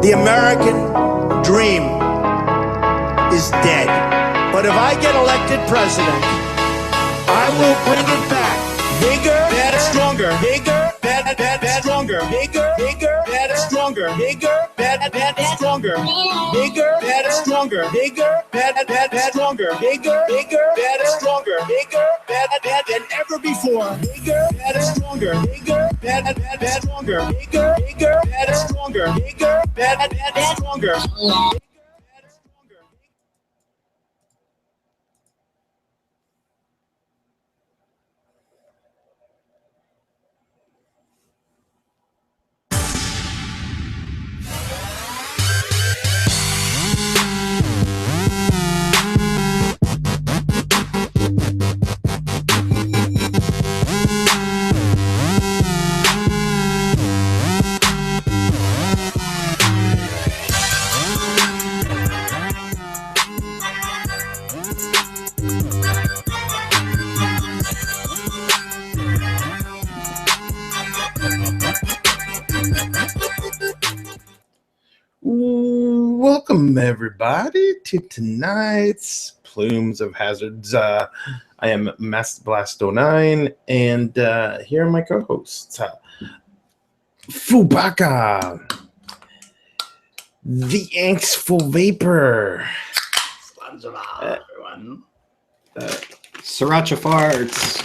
The American dream is dead. But if I get elected president, I will bring it back. Bigger, better, stronger. Bigger, better, stronger. Bigger, better, stronger. Bigger, better, stronger. Bigger, better, stronger. Bigger, better, stronger. Bigger, better, stronger. Bigger, better than ever before. Bigger, better, stronger. Bigger, better, stronger. Bigger, better, stronger. Bigger, better, stronger. Welcome everybody to tonight's Plumes of Hazards. I am Master Blast 09 and here are my co-hosts. Fubaka, the Angstful Vapor, everyone. Sriracha Farts.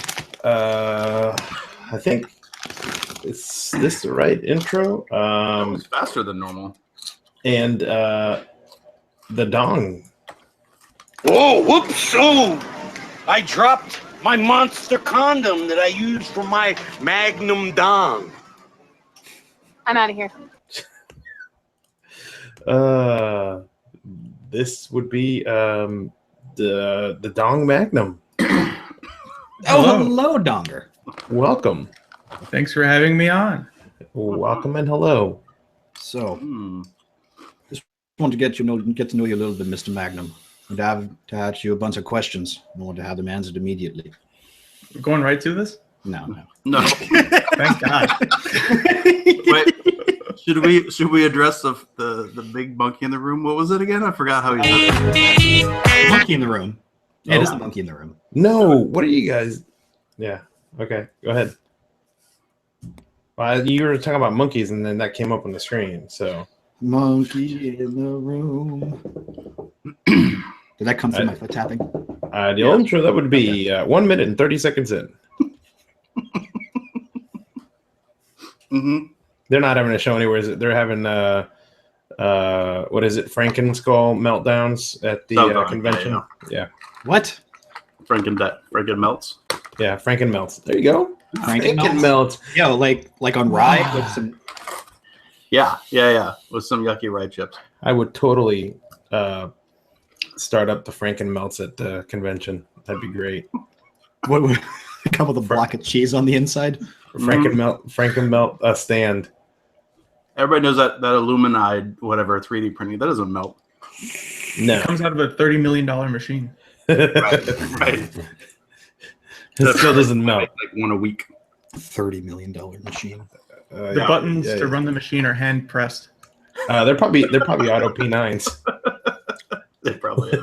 I think is this the right intro? That was faster than normal. And the Dong. Whoa, whoops, oh! I dropped my monster condom that I used for my Magnum dong. I'm out of here. This would be the Dong Magnum. Hello, Donger. Welcome. Thanks for having me on. Welcome and hello. So, just want to get to know you a little bit, Mr. Magnum. And to ask you a bunch of questions. I want to have them answered immediately. We're going right to this? No. Thank God. Wait, should we address the big monkey in the room? What was it again? I forgot how he said it. Monkey in the room. It is a monkey in the room. No, what are you guys? Yeah. Okay, go ahead. You were talking about monkeys, and then that came up on the screen. So monkey in the room. Did that come from my foot tapping? The intro that would be 1 minute and 30 seconds in. They're not having a show anywhere. They're having what is it? Frankenskull meltdowns at the convention. Yeah. What? Franken melts. Yeah, Franken melts. There you go. Franken melts. Yeah, like on rye with some. Yeah, with some yucky rye chips. I would totally start up the Franken melts at the convention. That'd be great. What would come with a block of cheese on the inside? Franken melt stand. Everybody knows that aluminide, whatever, 3D printing, that doesn't melt. No. It comes out of a $30 million machine. Right. It still doesn't melt. Like one a week. $30 million machine. The buttons to run the machine are hand pressed. They're probably auto P9s. They probably are.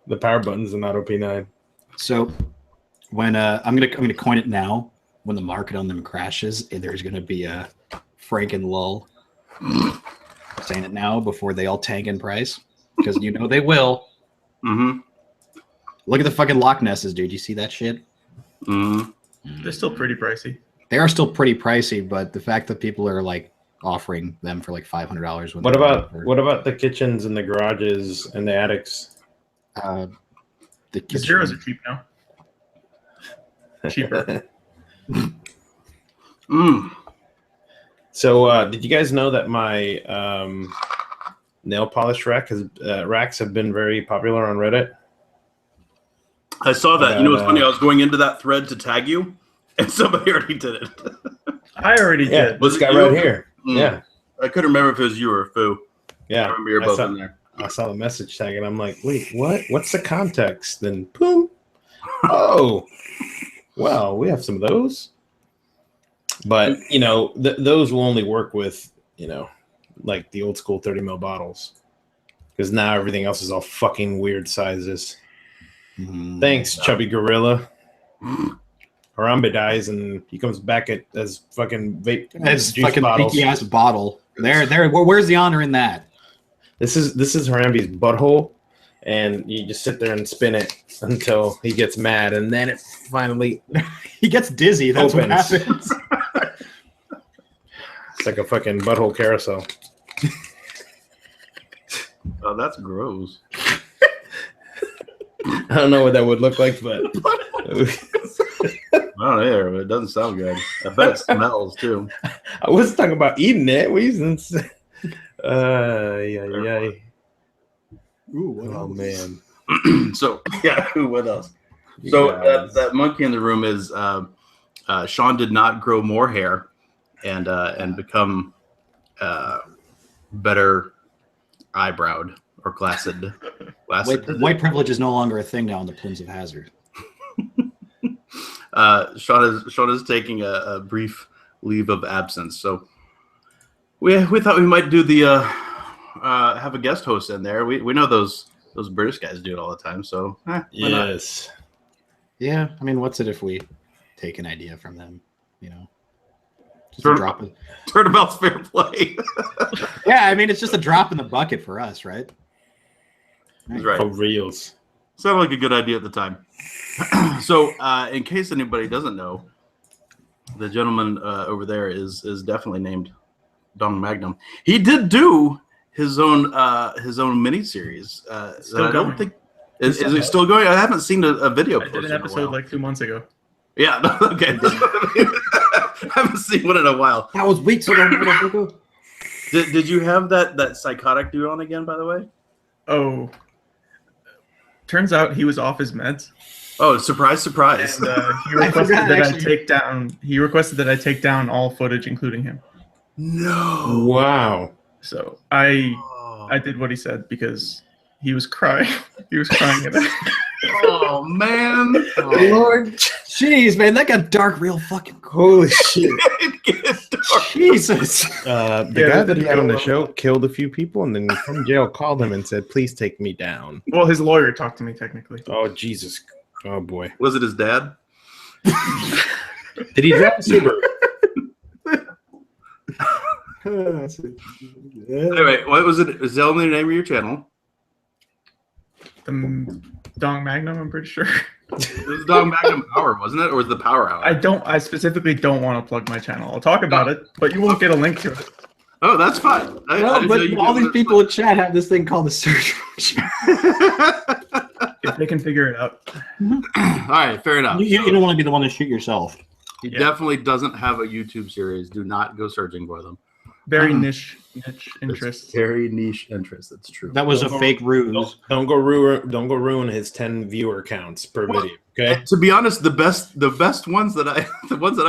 The power button's an auto P9. So when I'm gonna coin it now, when the market on them crashes, there's gonna be a Franken lull. Saying it now before they all tank in price, because you know they will. Look at the fucking Loch Nesses, dude. You see that shit? They're still pretty pricey. They are still pretty pricey, but the fact that people are like offering them for like $500. What about the kitchens and the garages and the attics? The Zeros are cheap now. Cheaper. So, did you guys know that my nail polish racks have been very popular on Reddit? I saw that. You know what's funny? I was going into that thread to tag you, and somebody already did it. I already did. This guy right here. Yeah. I couldn't remember if it was you or Foo. Yeah. I remember you're both in there. I saw the message tag, and I'm like, wait, what? What's the context? Then, boom. Oh, well, we have some of those. But, you know, those will only work with you know, like the old school 30 ml bottles. Because now everything else is all fucking weird sizes. Thanks, Chubby Gorilla. Harambe dies and he comes back as fucking vape. That's juice fucking bottles. peaky ass bottle. Where's the honor in that? This is Harambe's butthole, and you just sit there and spin it until he gets mad, and then it finally he gets dizzy. That's opens. what happens. It's like a fucking butthole carousel. Oh, that's gross. I don't know what that would look like, but Oh, yeah, but it doesn't sound good. I bet it smells too. I wasn't talking about eating it. Yeah. Ooh, Oh man. So yeah, what else? So that monkey in the room is Sean did not grow more hair and become better eyebrowed or glassed. White privilege is no longer a thing now in the Plumes of Hazard. Sean is taking a brief leave of absence, so we thought we might do the have a guest host in there. We know those British guys do it all the time, so yes, yeah. I mean, what's it if we take an idea from them? You know, just Turn- a drop. Turnabout's fair play. Yeah, I mean, it's just a drop in the bucket for us, right? That's right. for reals. Sounded like a good idea at the time. So, in case anybody doesn't know, the gentleman over there is definitely named Dong Magnum. He did do his own mini series. That I don't think is it still going. I haven't seen a video. I did an episode like 2 months ago. Yeah. Okay. I haven't seen one in a while. That was weeks ago. Did you have that psychotic dude on again? By the way. Oh, turns out he was off his meds. Oh, surprise! Surprise! And he requested He requested that I take down all footage, including him. No. Wow. So I did what he said because he was crying. He was crying at it. Oh man! Lord, jeez, man, that got dark real fucking quick. Holy shit. Jesus. The guy that he had on the show killed a few people, and then from jail called him and said, "Please take me down." Well, his lawyer talked to me technically. Oh Jesus! Oh boy! Was it his dad? Did he drive a Subaru? Anyway, what was it? Is that only the name of your channel? The Dong Magnum, I'm pretty sure. It was Dong Magnum Hour, wasn't it? Or was it the Power Hour? I specifically don't want to plug my channel. I'll talk about it, but you won't get a link to it. Oh, that's fine. No, but all these people in chat have this thing called the search function. If they can figure it out. All right, fair enough. You don't want to be the one to shoot yourself. He definitely doesn't have a YouTube series. Do not go searching for them. Very niche interest. It's very niche interest. That's true. That was a fake ruse. Don't go ruin his 10 viewer counts per video. Okay. To be honest, the best ones that I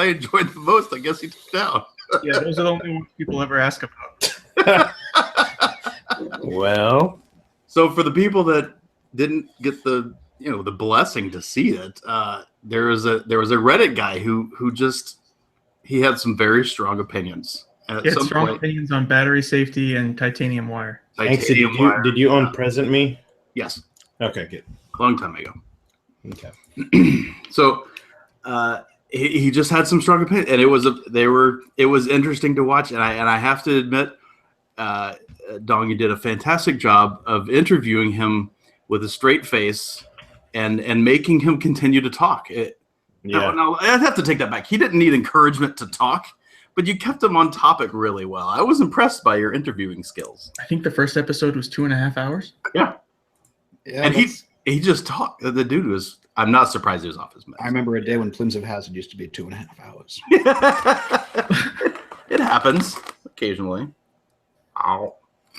enjoyed the most, I guess he took down. Yeah, those are the only ones people ever ask about. Well, so for the people that didn't get the blessing to see it, there was a Reddit guy who just he had some very strong opinions. And at He had some strong point, opinions on battery safety and titanium wire. thanks. titanium wire. Did you unpresent me? Yes, Okay, good. long time ago. Okay. So he just had some strong opinions, and it was interesting to watch. And I have to admit, Dong, you did a fantastic job of interviewing him with a straight face and making him continue to talk. Now, I'd have to take that back. He didn't need encouragement to talk, but you kept him on topic really well. I was impressed by your interviewing skills. I think the first episode was 2.5 hours. Yeah, and he just talked. The dude was. I'm not surprised he was off his meds. I remember a day when Plumes of Hazard used to be 2.5 hours. It happens occasionally. Ow.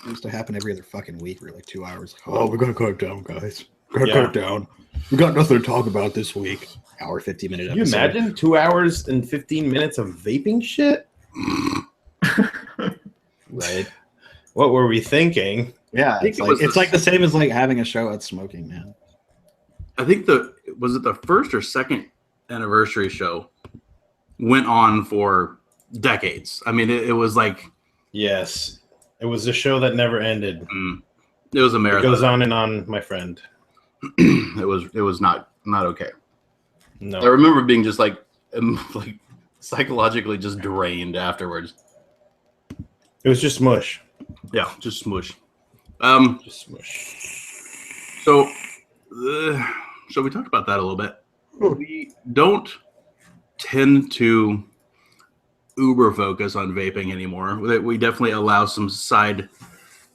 It used to happen every other fucking week. We're like 2 hours. Like, oh, we're gonna cut it down, guys. We're gonna cut it down. We got nothing to talk about this week. Hour 50-minute episode. Can you imagine 2 hours and 15 minutes of vaping shit? Right. What were we thinking? Yeah, it's like the same as like having a show at smoking, man. I think was it the first or second anniversary show went on for decades. I mean, it was like Yes. It was a show that never ended. It was a It marathon. goes on and on, my friend. It was not okay. No. I remember being just like psychologically just drained afterwards. It was just mush. Yeah, just smush. Just smush. So we talked about that a little bit. We don't tend to uber focus on vaping anymore. We definitely allow some side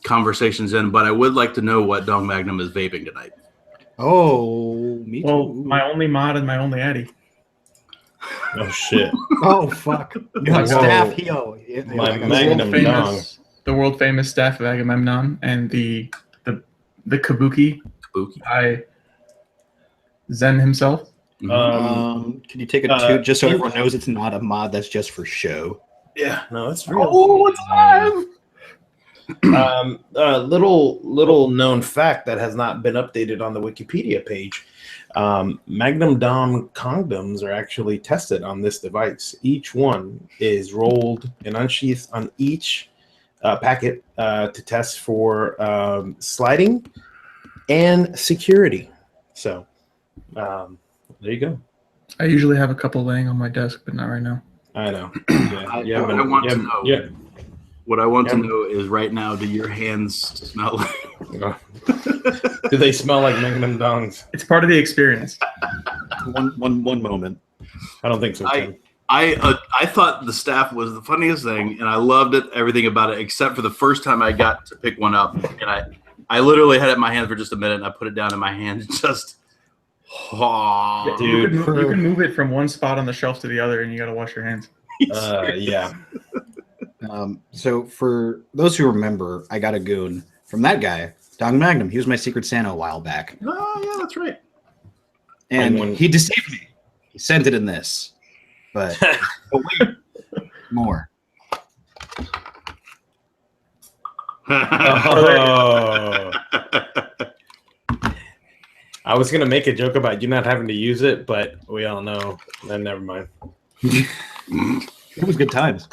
conversations in, but I would like to know what Dong Magnum is vaping tonight. Oh, me too. Well, my only mod and my only Addy. Oh shit. Oh fuck! You have Whoa. staff Hio. My The Magnum world dong. famous, the world famous staff of Agamemnon and the Kabuki Kabuki. by Zen himself. Can you take a toot just so everyone knows it's not a mod that's just for show? Yeah, no, that's real. Oh, it's live! Little known fact that has not been updated on the Wikipedia page. Magnum Dom condoms are actually tested on this device. Each one is rolled and unsheathed on each packet to test for sliding and security. So there you go. I usually have a couple laying on my desk, but not right now. I know. What I want to know is right now, do your hands smell like... Do they smell like Magnum dongs? It's part of the experience. One moment. I don't think so, Tim. I thought the staff was the funniest thing, and I loved it, everything about it, except for the first time I got to pick one up, and I literally had it in my hand for just a minute, and I put it down in my hand, just... Oh, Dude, you can move it from one spot on the shelf to the other, and you got to wash your hands. yeah. So for those who remember, I got a goon from that guy, Dong Magnum. He was my Secret Santa a while back. Oh, yeah, that's right. And he deceived me. He sent it in this. But wait, more. Oh. I was going to make a joke about you not having to use it, but we all know. Then never mind. It was good times.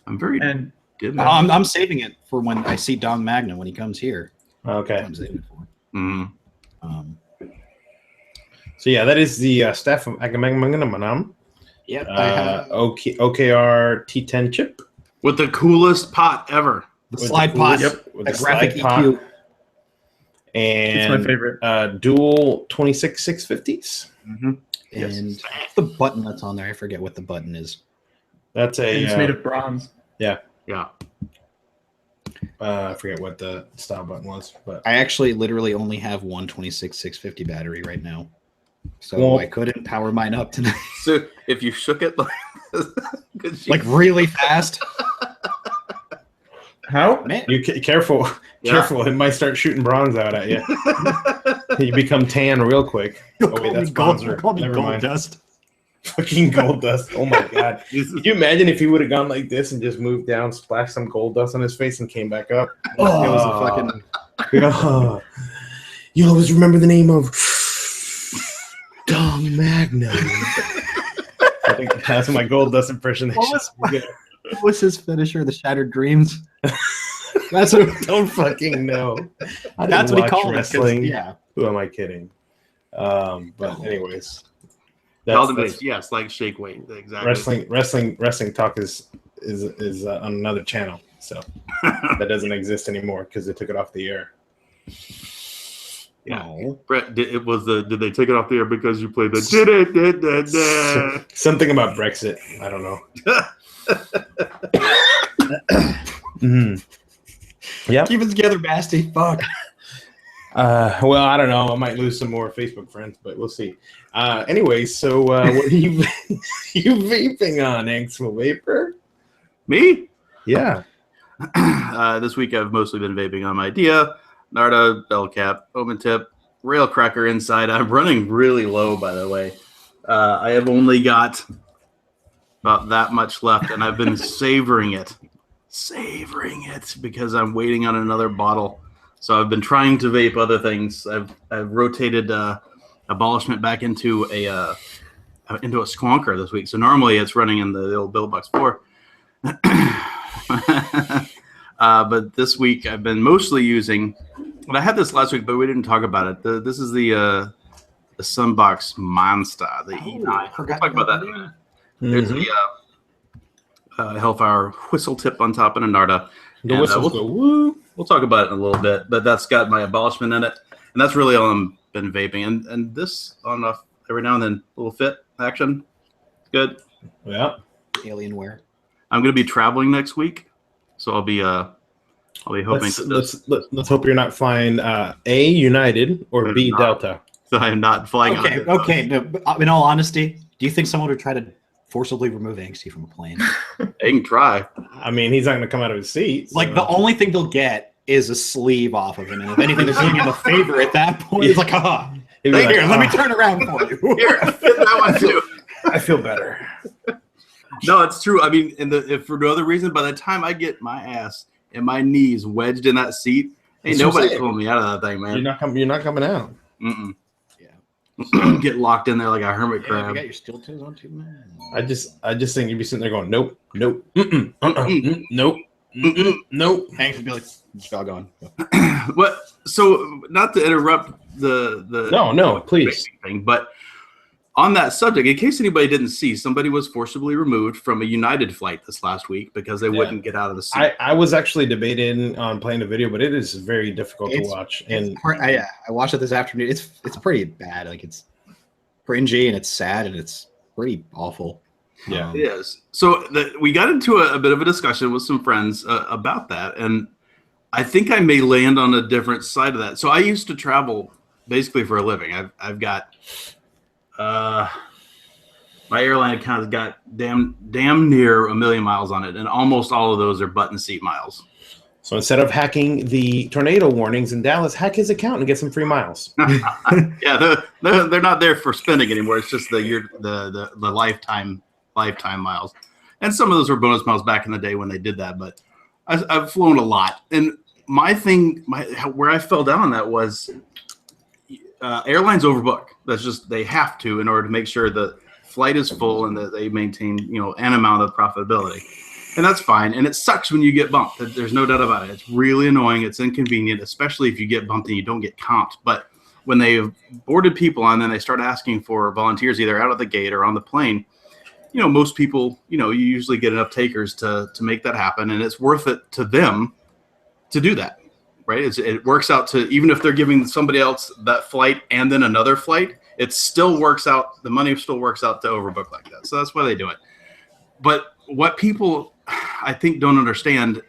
I'm saving it for when I see Dong Magnum when he comes here. Okay. I'm saving it for. So yeah, that is the staff of Agamemnon. Yep. I have OKR T10 chip with the coolest pot ever. The slide pot. Yep, with the graphic slide pot. EQ. And it's my favorite. Dual 26 650s. Mm-hmm. And the button that's on there, I forget what the button is. That's it's made of bronze. Yeah. Yeah. I forget what the style button was, but I actually literally only have one 26 650 battery right now, so I couldn't power mine up tonight. So if you shook it like really fast, how? Man. You careful, careful! It might start shooting bronze out at you. You become tan real quick. Oh wait, that's bronzer. Never mind. Dust. Fucking gold dust. Oh my god. Could you imagine if he would have gone like this and just moved down, splashed some gold dust on his face, and came back up? Oh, it was a fucking. Oh. You always remember the name of Dong Magnum. I think that's my gold dust impersonation. What was his finisher? The Shattered Dreams. That's what. Don't fucking know. That's what he called wrestling. it. Yeah. Who am I kidding? But anyways. Yes, like shake weight. Exactly. Wrestling talk is on another channel, so that doesn't exist anymore because they took it off the air. Yeah, no. Brett, did they take it off the air because you played the something about Brexit? I don't know. Yeah, keep it together, Basti. Fuck. Well, I don't know. I might lose some more Facebook friends, but we'll see. Anyway, so what are you vaping on, Axel Vapor? Me? Yeah. This week I've mostly been vaping on my Dia, Narda, Bellcap, Omen Tip, Rail Cracker inside. I'm running really low, by the way. I have only got about that much left, and I've been savoring it because I'm waiting on another bottle. So I've been trying to vape other things. I've rotated Abolishment back into a into a Squonker this week. So normally it's running in the old Buildbox 4. But this week I've been mostly using, and I had this last week, but we didn't talk about it. This is the Sunbox Monster, the E9. We'll talk about that in a minute. There's a Hellfire whistle tip on top and a Narda. The whistles go woo. We'll talk about it in a little bit, but that's got my abolishment in it, and that's really all I've been vaping. And this on off every now and then, a little fit action, good. Yeah. Alienware. I'm going to be traveling next week, so I'll be hoping. Let's hope you're not flying A, United, or B, Delta. So I am not flying. Okay. No, but in all honesty, do you think someone would try to forcibly remove Angsty from a plane? They can try. I mean, he's not going to come out of his seat. Like, the only thing they'll get is a sleeve off of him. And if anything, they're doing him a favor at that point. It's like, here, let me turn around for you. Here, fit that one too. I feel better. No, it's true. I mean, if for no other reason, by the time I get my ass and my knees wedged in that seat, ain't nobody pulling me out of that thing, man. You're not coming out. Mm-mm. Yeah. Get locked in there like a hermit crab. You got your steel toes on too, man. I just think you'd be sitting there going, nope, nope, nope, nope. Hanks would be like, just all going. What? So, not to interrupt the no, please thing, but on that subject, in case anybody didn't see, somebody was forcibly removed from a United flight this last week because they wouldn't get out of the seat. I was actually debating on playing the video, but it is very difficult to watch. And I watched it this afternoon. It's pretty bad. Like, it's cringy and it's sad and it's pretty awful. Yeah, it is. So we got into a bit of a discussion with some friends about that, and I think I may land on a different side of that. So I used to travel basically for a living. I've got my airline account has got damn near 1 million miles on it, and almost all of those are button seat miles. So instead of hacking the tornado warnings in Dallas, hack his account and get some free miles. Yeah, they're not there for spending anymore. It's just the lifetime miles, and some of those were bonus miles back in the day when they did that. But I've flown a lot, and my thing, where I fell down on that was airlines overbook. That's just, they have to in order to make sure the flight is full and that they maintain an amount of profitability. And that's fine. And it sucks when you get bumped. There's no doubt about it. It's really annoying. It's inconvenient, especially if you get bumped and you don't get comped. But when they've boarded people and then they start asking for volunteers either out of the gate or on the plane, most people, you usually get enough takers to make that happen. And it's worth it to them to do that, right? It works out to, even if they're giving somebody else that flight and then another flight, it still works out. The money still works out to overbook like that. So that's why they do it. But what people, I think, don't understand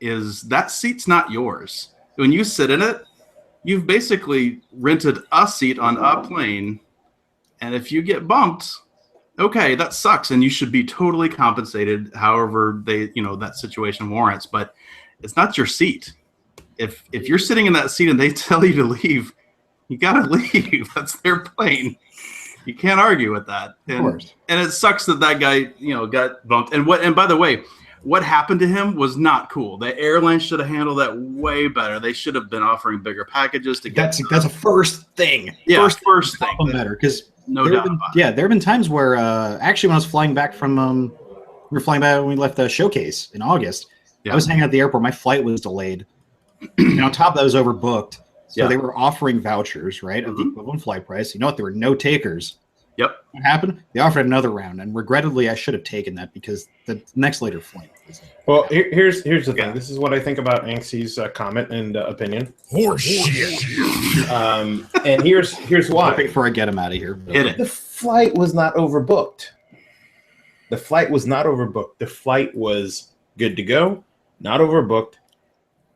is that seat's not yours. When you sit in it, you've basically rented a seat on a plane. And if you get bumped, okay, that sucks. And you should be totally compensated however that situation warrants. But it's not your seat. If you're sitting in that seat and they tell you to leave, you gotta leave. That's their plane. You can't argue with that. And, of course. And it sucks that guy, got bumped. And by the way, what happened to him was not cool. The airline should have handled that way better. They should have been offering bigger packages to get. That's a first thing. Yeah, first thing. Better, because no doubt. There have been times where actually when I was flying back from we were flying back when we left the showcase in August. Yeah. I was hanging out at the airport. My flight was delayed. And on top of that, I was overbooked. So they were offering vouchers, right, of the equivalent flight price. You know what? There were no takers. Yep. What happened? They offered another round, and regrettably, I should have taken that because the next later flight. Well, here's the thing. This is what I think about Anksy's comment and opinion. Horseshit. And here's why. Hoping for a get him out of here. The flight was not overbooked. The flight was not overbooked. The flight was good to go, not overbooked.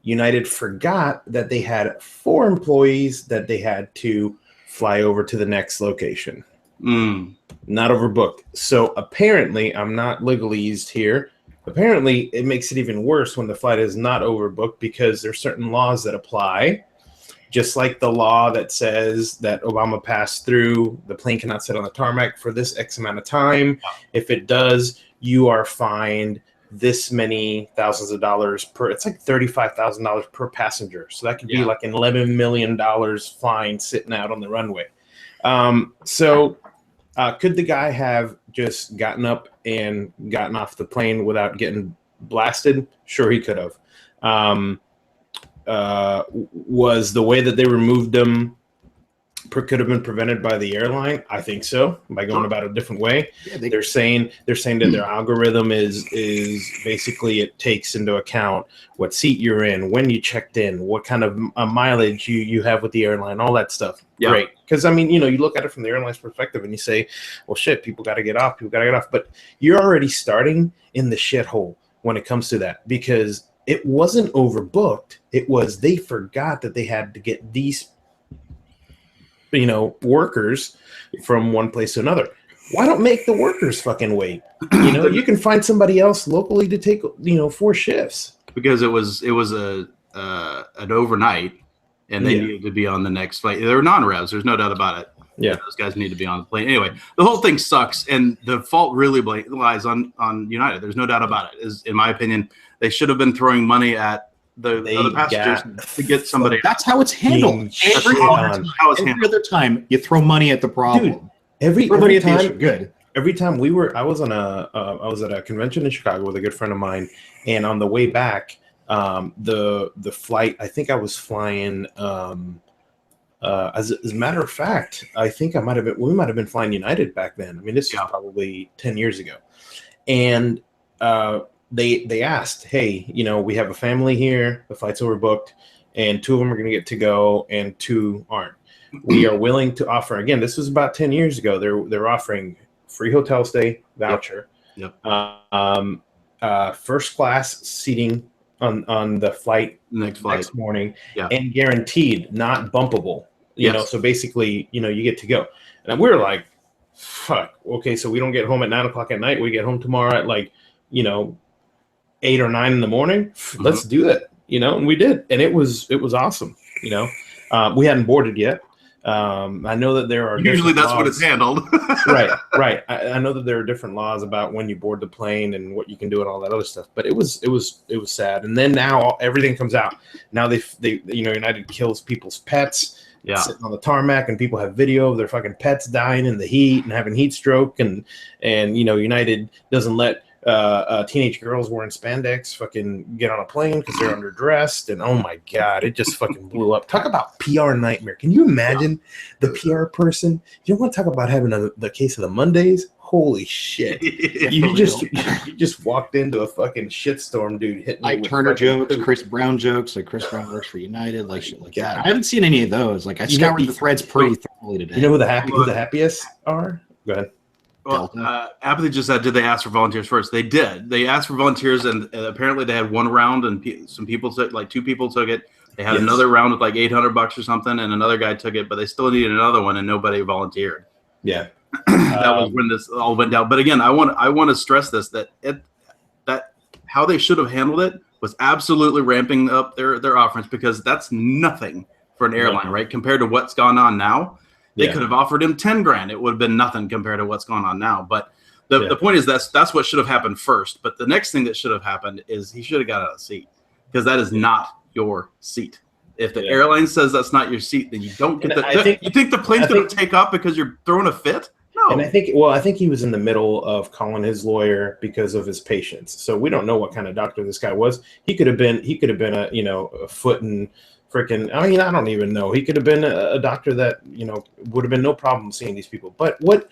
United forgot that they had 4 employees that they had to fly over to the next location. Not overbooked. So apparently, I'm not legalese here. Apparently, it makes it even worse when the flight is not overbooked because there's certain laws that apply. Just like the law that says that Obama passed through, the plane cannot sit on the tarmac for this X amount of time. If it does, you are fined this many thousands of dollars per. It's like $35,000 per passenger. So that could be like an $11 million fine sitting out on the runway. So Could the guy have just gotten up and gotten off the plane without getting blasted? Sure, he could have. Was the way that they removed him could have been prevented by the airline? I think so, by going about a different way. Yeah, they're saying that their algorithm is basically, it takes into account what seat you're in, when you checked in, what kind of mileage you have with the airline, all that stuff. Yeah. Great. Because I mean, you look at it from the airline's perspective and you say, well, shit, people got to get off. But you're already starting in the shithole when it comes to that, because it wasn't overbooked. It was they forgot that they had to get these workers from one place to another. Why don't make the workers fucking wait? You can find somebody else locally to take 4 shifts. Because it was an overnight, and they needed to be on the next flight. They were non-revs. There's no doubt about it. Yeah, those guys need to be on the plane. Anyway, the whole thing sucks, and the fault really lies on United. There's no doubt about it. In my opinion, they should have been throwing money at the other passengers to get somebody. That's how it's handled. Every other time you throw money at the problem. Dude, every time, good. Every time I was at a convention in Chicago with a good friend of mine, and on the way back, the flight, I think I was flying. As a matter of fact, I think we might have been flying United back then. I mean, this was probably 10 years ago, and they asked, hey, we have a family here, the flight's overbooked, and 2 of them are going to get to go and 2 aren't. We are willing to offer, again, this was about 10 years ago, they're offering free hotel stay voucher, first class seating on the flight next morning, and guaranteed, not bumpable. So basically, you get to go. And we were like, fuck, okay, so we don't get home at 9 o'clock at night, we get home tomorrow at 8 or 9 in the morning. Let's do that, and we did, and it was awesome. We hadn't boarded yet. I know that there are usually that's laws. What it's handled. right. I know that there are different laws about when you board the plane and what you can do and all that other stuff. But it was sad. And then now everything comes out. Now they United kills people's pets. Sitting on the tarmac, and people have video of their fucking pets dying in the heat and having heat stroke, and United doesn't let teenage girls wearing spandex fucking get on a plane because they're underdressed, and oh my god, it just fucking blew up. Talk about PR nightmare. Can you imagine the PR person? You want to talk about having the case of the Mondays? Holy shit. You just walked into a fucking shitstorm, dude, hitting Ike Turner jokes, Chris Brown jokes, like Chris Brown works for United, like shit like that. I haven't seen any of those. Like I scoured the threads pretty thoroughly today. You know who the happiest are? Go ahead. Well, Apathy just said, did they ask for volunteers first? They did. They asked for volunteers, and apparently they had one round, and some people took, 2 people took it. They had another round with like $800 or something, and another guy took it, but they still needed another one, and nobody volunteered. Yeah, that was when this all went down. But again, I want to stress this, that how they should have handled it was absolutely ramping up their offerings, because that's nothing for an airline, right? Compared to what's gone on now. They could have offered him $10,000. It would have been nothing compared to what's going on now. But the point is that's what should have happened first. But the next thing that should have happened is he should have got out of the seat, because that is not your seat. If the airline says that's not your seat, then you don't get you think the plane's going to take off because you're throwing a fit? No. And I think he was in the middle of calling his lawyer because of his patience. So we don't know what kind of doctor this guy was. He could have been a foot and freaking, I mean, I don't even know. He could have been a doctor that, would have been no problem seeing these people. But what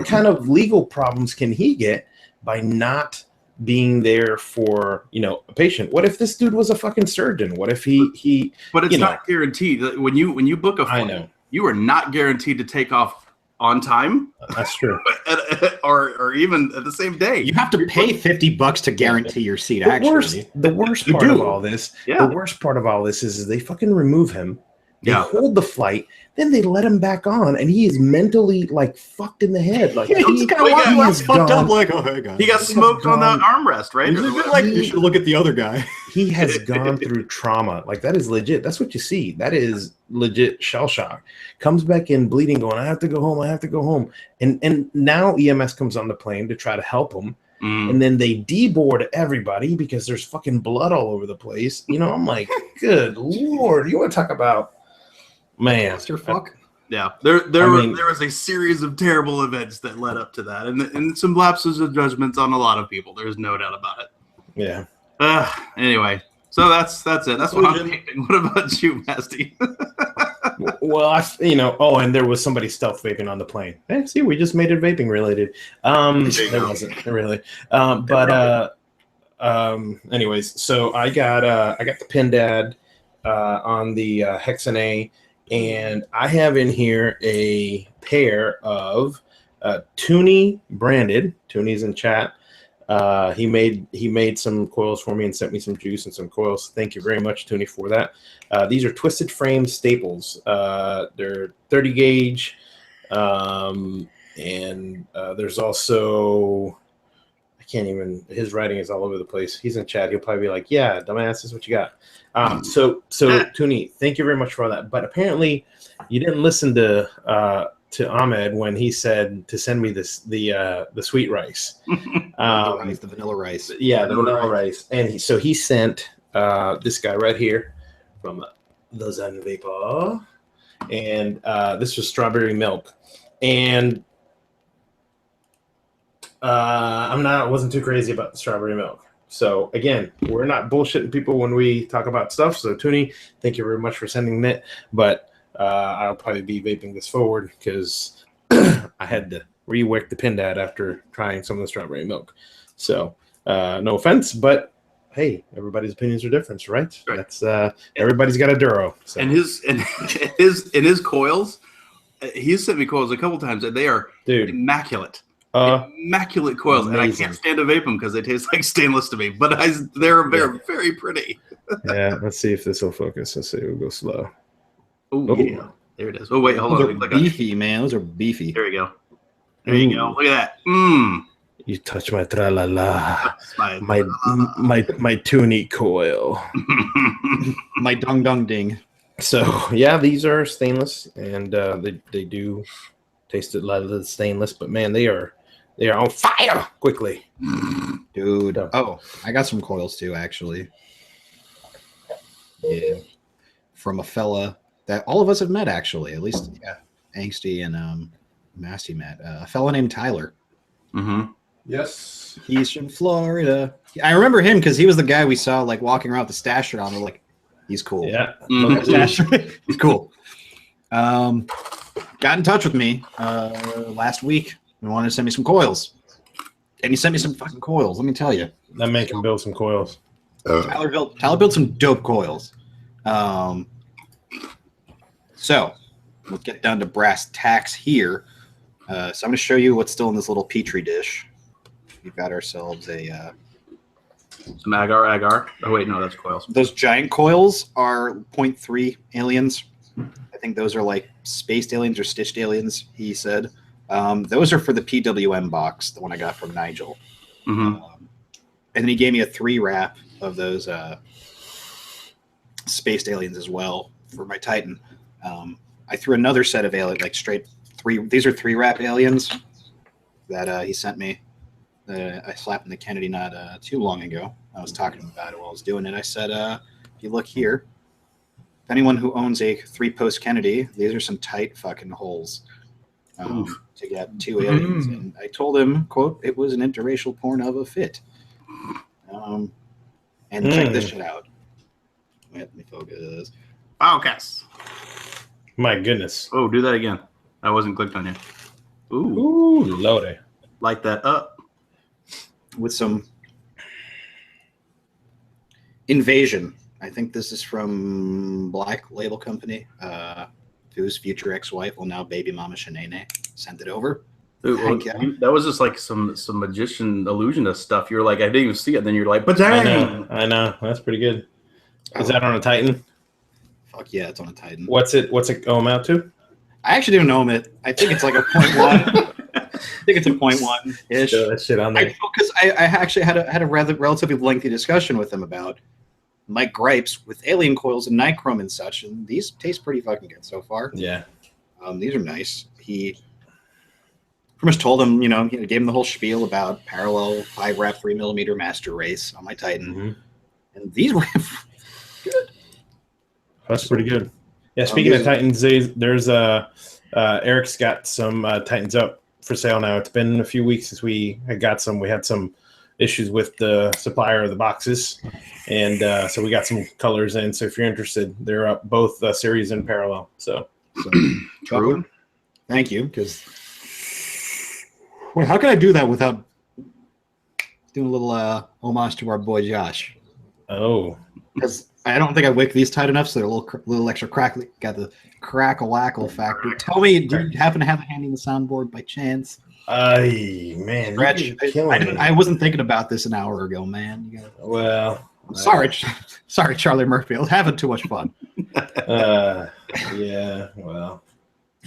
kind of legal problems can he get by not being there for, a patient? What if this dude was a fucking surgeon? What if he But it's not guaranteed. When you book a flight, you are not guaranteed to take off on time. That's true. or even at the same day. You have to pay $50 to guarantee your seat. The worst part of all this. Yeah. The worst part of all this is they fucking remove him. They hold the flight, then they let him back on, and he is mentally fucked in the head. Like he's kind of fucked up. Like, oh hey guys, he got smoked on that armrest, right? You should look at the other guy. He has gone through trauma. Like that is legit. That's what you see. That is legit shell shock. Comes back in bleeding, going, I have to go home. I have to go home. And now EMS comes on the plane to try to help him. And then they deboard everybody because there's fucking blood all over the place. I'm like, good Lord. You want to talk about, man. Fuck. Yeah, there was a series of terrible events that led up to that, and some lapses of judgments on a lot of people. There's no doubt about it. Yeah. Anyway, so that's it. That's what I'm thinking. What about you, Masty? Well, and there was somebody stealth vaping on the plane. Hey, see, we just made it vaping related. There wasn't really. Anyways, so I got the Pindad on the Hexan-A, and I have in here a pair of Toonie branded. Toonie's in chat. He made some coils for me and sent me some juice and some coils. Thank you very much, Toonie, for that. These are twisted frame staples. They're 30 gauge, and there's also, I can't even, his writing is all over the place. He's in chat. He'll probably be like, yeah, dumbass, this is what you got. So Toonie, thank you very much for all that. But apparently you didn't listen to Ahmed when he said to send me the sweet rice. The vanilla rice. Yeah, the vanilla rice. And he sent this guy right here from the Zen Vapor. And this was strawberry milk. And I wasn't too crazy about the strawberry milk. So again, we're not bullshitting people when we talk about stuff. So Toonie, thank you very much for sending that. But I'll probably be vaping this forward because I had to rework the Pindad after trying some of the strawberry milk. So no offense, but hey, everybody's opinions are different, right? That's everybody's got a Duro. So. And his coils, he's sent me coils a couple times, and they are immaculate. Immaculate coils, amazing. And I can't stand to vape them because they taste like stainless to me. But they're very pretty. Yeah, let's see if this will focus. Let's see, we'll go slow. Oh yeah, there it is. Oh wait, hold on. Those are beefy, man. Those are beefy. There you go. There you go. Look at that. You touch my tra-la-la. My Toonie coil. My dong ding. So yeah, these are stainless, and they do taste a lot of the stainless, but man, they are on fire quickly, dude. Oh, I got some coils too, actually. Yeah, from a fella that all of us have met, actually, at least, yeah, Angsty and Masty met. A fella named Tyler. Mm-hmm. Yes. He's from Florida. I remember him because he was the guy we saw like walking around with the stash shirt on. We're like, he's cool. Yeah. Mm-hmm. He's cool. Got in touch with me last week and wanted to send me some coils. And he sent me some fucking coils, let me tell you. That man can build some coils. Tyler built some dope coils. So let's get down to brass tacks here. So I'm going to show you what's still in this little petri dish. We've got ourselves some agar. Oh wait, no, that's coils. Those giant coils are 0.3 aliens. I think those are like spaced aliens or stitched aliens, he said. Those are for the PWM box, the one I got from Nigel. Mm-hmm. And then he gave me a 3-wrap of those spaced aliens as well for my Titan. I threw another set of aliens, like straight 3. These are 3-wrap aliens that he sent me. I slapped in the Kennedy not too long ago. I was talking about it while I was doing it. I said, if you look here, if anyone who owns a 3-post Kennedy, these are some tight fucking holes to get 2 aliens. And I told him, quote, it was an interracial porn of a fit. And check this shit out. Let me focus. Focus. My goodness. Oh, do that again. I wasn't clicked on you. Ooh, loaded. Light that up. With some Invasion. I think this is from Black Label Company, whose future ex-wife, well now baby mama Shanae, sent it over. Ooh, that was just like some magician illusionist stuff. You're like, I didn't even see it. Then you're like, but dang. I know. That's pretty good. Is that on a Titan? Fuck yeah, it's on a Titan. What's it ohm out to? I actually don't know it. I think it's like a 0.1. I think it's a 0.1-ish. Throw that shit on there. Because I actually had a rather relatively lengthy discussion with him about my gripes with alien coils and nichrome and such, and these taste pretty fucking good so far. Yeah. These are nice. He pretty much told him, he gave him the whole spiel about parallel 5-wrap 3mm master race on my Titan. Mm-hmm. And these were good. That's pretty good. Yeah, speaking of Titans, there's Eric's got some Titans up for sale now. It's been a few weeks since we had got some. We had some issues with the supplier of the boxes, and so we got some colors in. So if you're interested, they're up both series in parallel. So true. Thank you. Because how can I do that without doing a little homage to our boy Josh? Oh, because I don't think I wick these tight enough, so they're a little extra crackly. Got the crackle-wackle factor. Tell me, do you happen to have it handy in the soundboard by chance? Man, I wasn't thinking about this an hour ago, man. Well, sorry, Charlie Murphy. I was having too much fun. Yeah, well.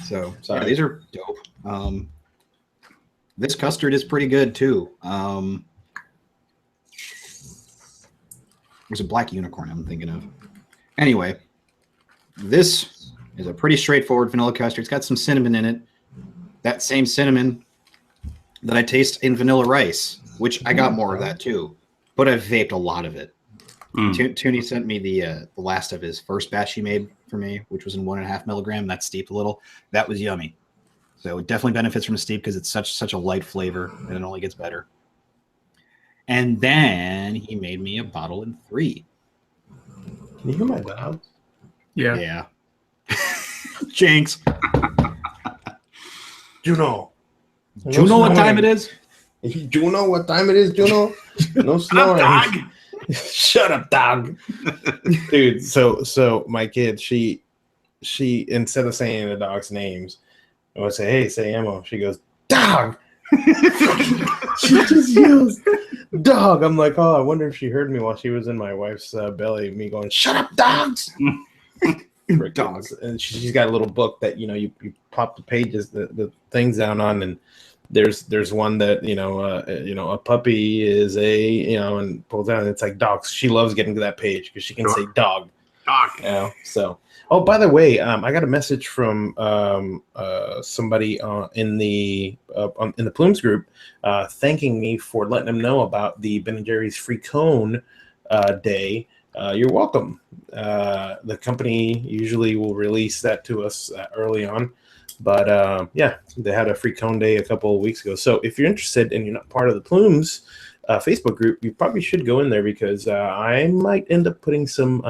So sorry. Yeah, these are dope. This custard is pretty good too. There's a black unicorn I'm thinking of. Anyway, this is a pretty straightforward vanilla custard. It's got some cinnamon in it. That same cinnamon that I taste in vanilla rice, which I got more of that too, but I've vaped a lot of it. Toonie sent me the last of his first batch he made for me, which was in 1.5 milligram. That steeped a little. That was yummy. So it definitely benefits from a steep because it's such a light flavor and it only gets better. And then he made me a bottle in 3. Can you hear my dog? Yeah. Jinx. Juno. Do you know what time it is? Juno, what time it is, Juno? No snoring. Dog. Shut up, dog. Dude, so my kid, she instead of saying the dog's names, I would say, hey, say Ammo. She goes, dog. She just yells, dog. I'm like, oh, I wonder if she heard me while she was in my wife's belly, me going, shut up, dogs. Dogs. And she's got a little book that, you pop the pages, the things down on, and there's one that, a puppy is and pulls down, and it's like dogs. She loves getting to that page because she can say dog. So. Oh, by the way, I got a message from somebody in the Plumes group thanking me for letting them know about the Ben & Jerry's free cone day. You're welcome. The company usually will release that to us early on, but yeah, they had a free cone day a couple of weeks ago. So if you're interested and you're not part of the Plumes Facebook group, you probably should go in there because I might end up putting some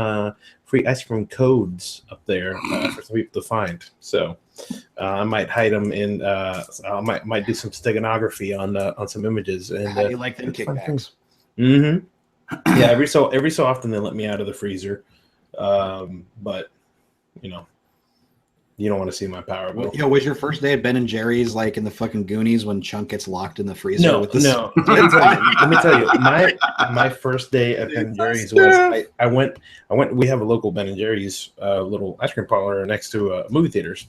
free ice cream codes up there for some people to find. So I might hide them in. I might do some steganography on some images. And how do you like them kickbacks? Mm-hmm. Yeah, every so often they let me out of the freezer, but you don't want to see my power bill. Was your first day at Ben & Jerry's like in the fucking Goonies when Chunk gets locked in the freezer? No. Let me tell you, my first day at Ben & Jerry's was I went. We have a local Ben & Jerry's little ice cream parlor next to movie theaters,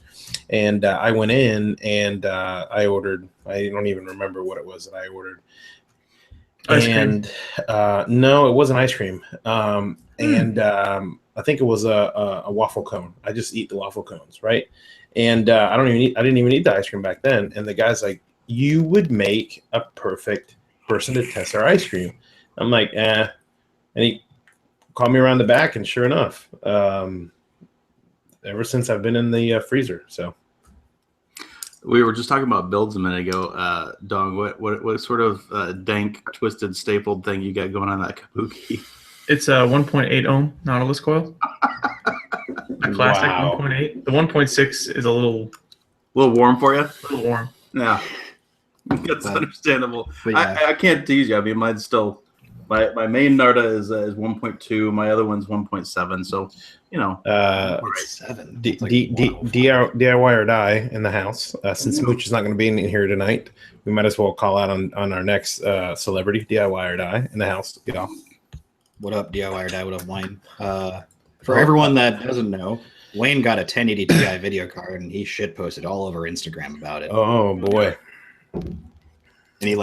and I went in and I ordered. I don't even remember what it was that I ordered. Ice cream? No, it wasn't ice cream. I think it was a waffle cone. I just eat the waffle cones, right? And I didn't even eat the ice cream back then. And the guy's like, "You would make a perfect person to test our ice cream." I'm like, eh. And he called me around the back, and sure enough, ever since I've been in the freezer. So we were just talking about builds a minute ago. Dong, what sort of dank, twisted, stapled thing you got going on that kabuki? It's a 1.8 ohm Nautilus coil. A classic 1.8. The 1.6 is a little warm for you. A little warm. Yeah, that's understandable. Yeah. I can't tease you. I mean, mine's still my main Narda is 1.2. My other one's 1.7. So 7. DIY or die in the house. Since Mooch is not going to be in here tonight, we might as well call out on our next celebrity DIY or die in the house. Get off. What up, DIY or die? What up, Wayne? For everyone that doesn't know, Wayne got a 1080 Ti video card, and he shit posted all over Instagram about it. Oh boy! And he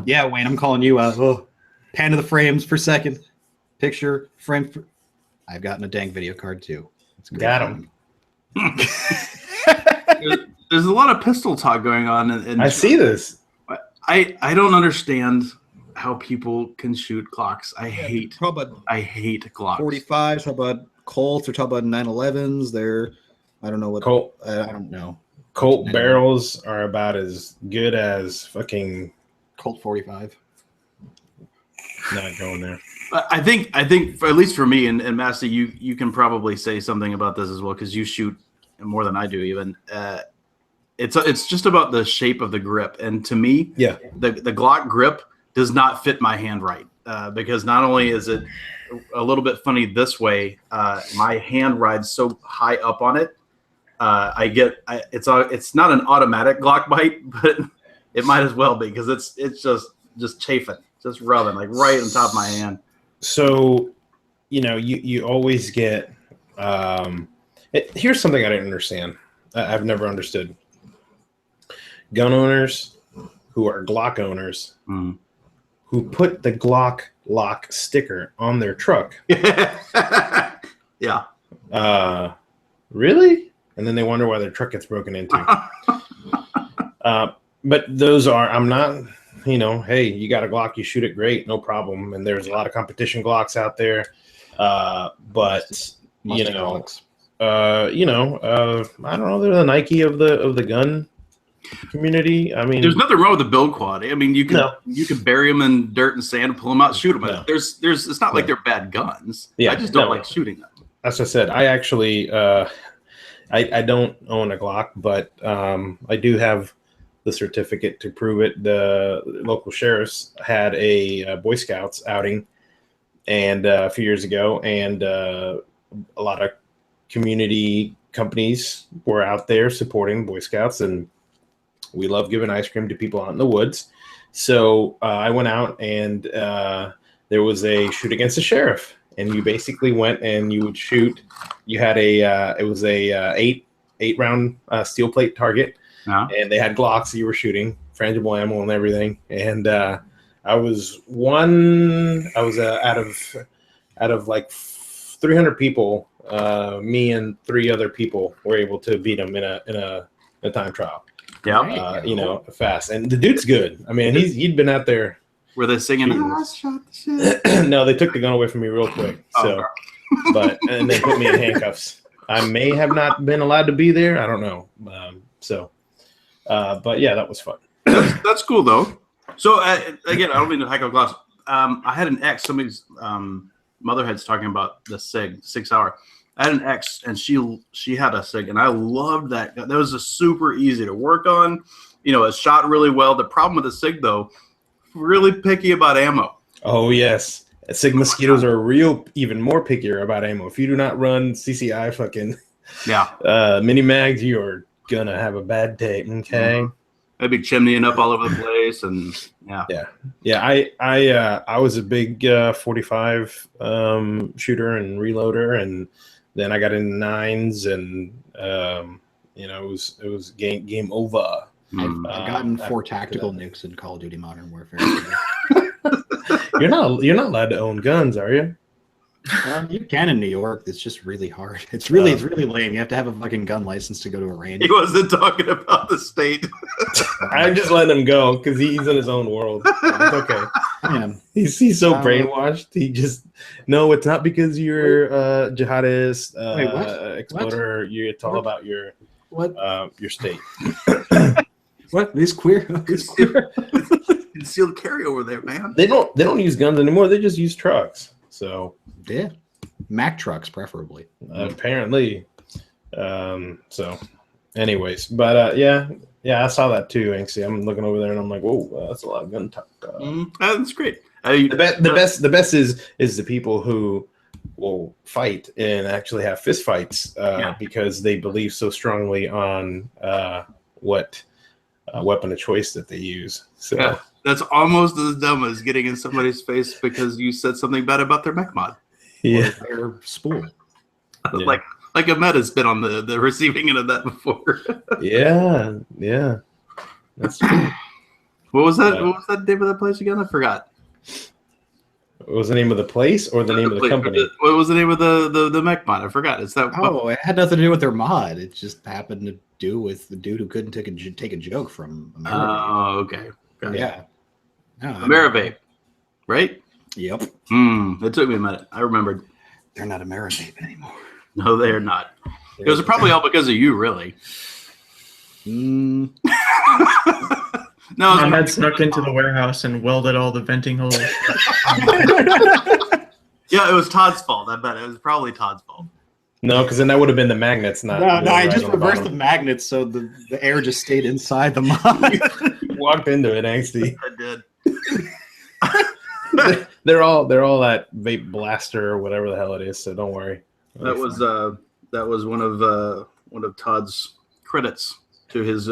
yeah, Wayne, I'm calling you out. Oh, pan to the frames per second. Picture frame. I've gotten a dank video card too. Got him. There's a lot of pistol talk going on, and I see this. I don't understand how people can shoot Glocks. I hate Glocks. 45s. How about Colts. They're talking about 911s. They're, I don't know what. Colt I don't know. Colt barrels are about as good as fucking Colt 45. Not going there. I think at least for me and Master, you can probably say something about this as well because you shoot more than I do even. It's just about the shape of the grip, and to me, Yeah. the Glock grip does not fit my hand right because not only is it a little bit funny this way, my hand rides so high up on it. It's not an automatic Glock bite, but it might as well be because it's just chafing, just rubbing like right on top of my hand. So, you always get. Here's something I didn't understand. I've never understood. Gun owners who are Glock owners who put the Glock lock sticker on their truck. Yeah. Really? And then they wonder why their truck gets broken into. But those are, I'm not, hey, you got a Glock, you shoot it great, no problem. And there's a lot of competition Glocks out there. But, I don't know, they're the Nike of the gun community. I mean, there's nothing wrong with the build quality. I mean, you can bury them in dirt and sand, pull them out, shoot them. No. It's not like they're bad guns. Yeah, I just don't like shooting them. As I said, I actually, I don't own a Glock, but I do have the certificate to prove it. The local sheriffs had a Boy Scouts outing and a few years ago, and a lot of community companies were out there supporting Boy Scouts, and we love giving ice cream to people out in the woods. So I went out, and there was a shoot against the sheriff, and you basically went and you would shoot. You had it was a eight round steel plate target, and they had Glocks that you were shooting, frangible ammo and everything. And I was out of like 300 people. Me and 3 other people were able to beat him in a time trial. Yeah, fast. And the dude's good. I mean, he'd been out there. Were they singing? I shot the shit. No, they took the gun away from me real quick. So, and they put me in handcuffs. I may have not been allowed to be there. I don't know. But yeah, that was fun. That's cool though. So again, I don't mean to hike up gloves. I had an ex. Somebody's motherhead's talking about the SIG 6 hour. I had an ex, and she had a SIG, and I loved that. That was just super easy to work on. It shot really well. The problem with the SIG though, really picky about ammo. Oh yes, SIG mosquitoes are even more pickier about ammo. If you do not run CCI fucking mini mags, you're gonna have a bad day. Okay. Maybe chimneying up all over the place, and I was a big 45 shooter and reloader, and then I got into 9s, and it was game over. I've gotten 4 tactical nukes in Call of Duty Modern Warfare. You're not allowed to own guns, are you? You can in New York. It's just really hard. It's really lame. You have to have a fucking gun license to go to a range. He wasn't talking about the state. I'm just letting him go because he's in his own world. It's okay. Yeah. He's so brainwashed. He just it's not because you're a jihadist, exploder. It's all about your state. What? These queer? Concealed carry over there, man. They don't use guns anymore. They just use trucks. So yeah, Mack trucks preferably. Apparently. So, anyways, but I saw that too. Anxie. I'm looking over there and I'm like, whoa, that's a lot of gun talk. That's great. The best is the people who will fight and actually have fist fights because they believe so strongly on what weapon of choice that they use. So. Yeah. That's almost as dumb as getting in somebody's face because you said something bad about their mech mod. Yeah. Or their spool. Yeah. Like Ahmed's been on the receiving end of that before. Yeah. That's true. What was that name of that place again? I forgot. What was the name of the place or the name of the company? What was the name of the mech mod? I forgot. It's that. Oh, it had nothing to do with their mod. It just happened to do with the dude who couldn't take a joke from America. Oh, okay. Yeah. No, Vape, right? Yep. It took me a minute. I remembered. they're not Amerivaping anymore. No, they are not. It was probably all because of you, really. Mm. No, My dad snuck into the warehouse and welded all the venting holes. yeah, it was Todd's fault. I bet it was probably Todd's fault. No, because then that would have been the magnets, not. No, I right just on the reversed the bottom. magnets so the air just stayed inside the mod. You walked into it, angsty. I did. They're all that vape blaster or whatever the hell it is. So don't worry. That was one of Todd's credits to his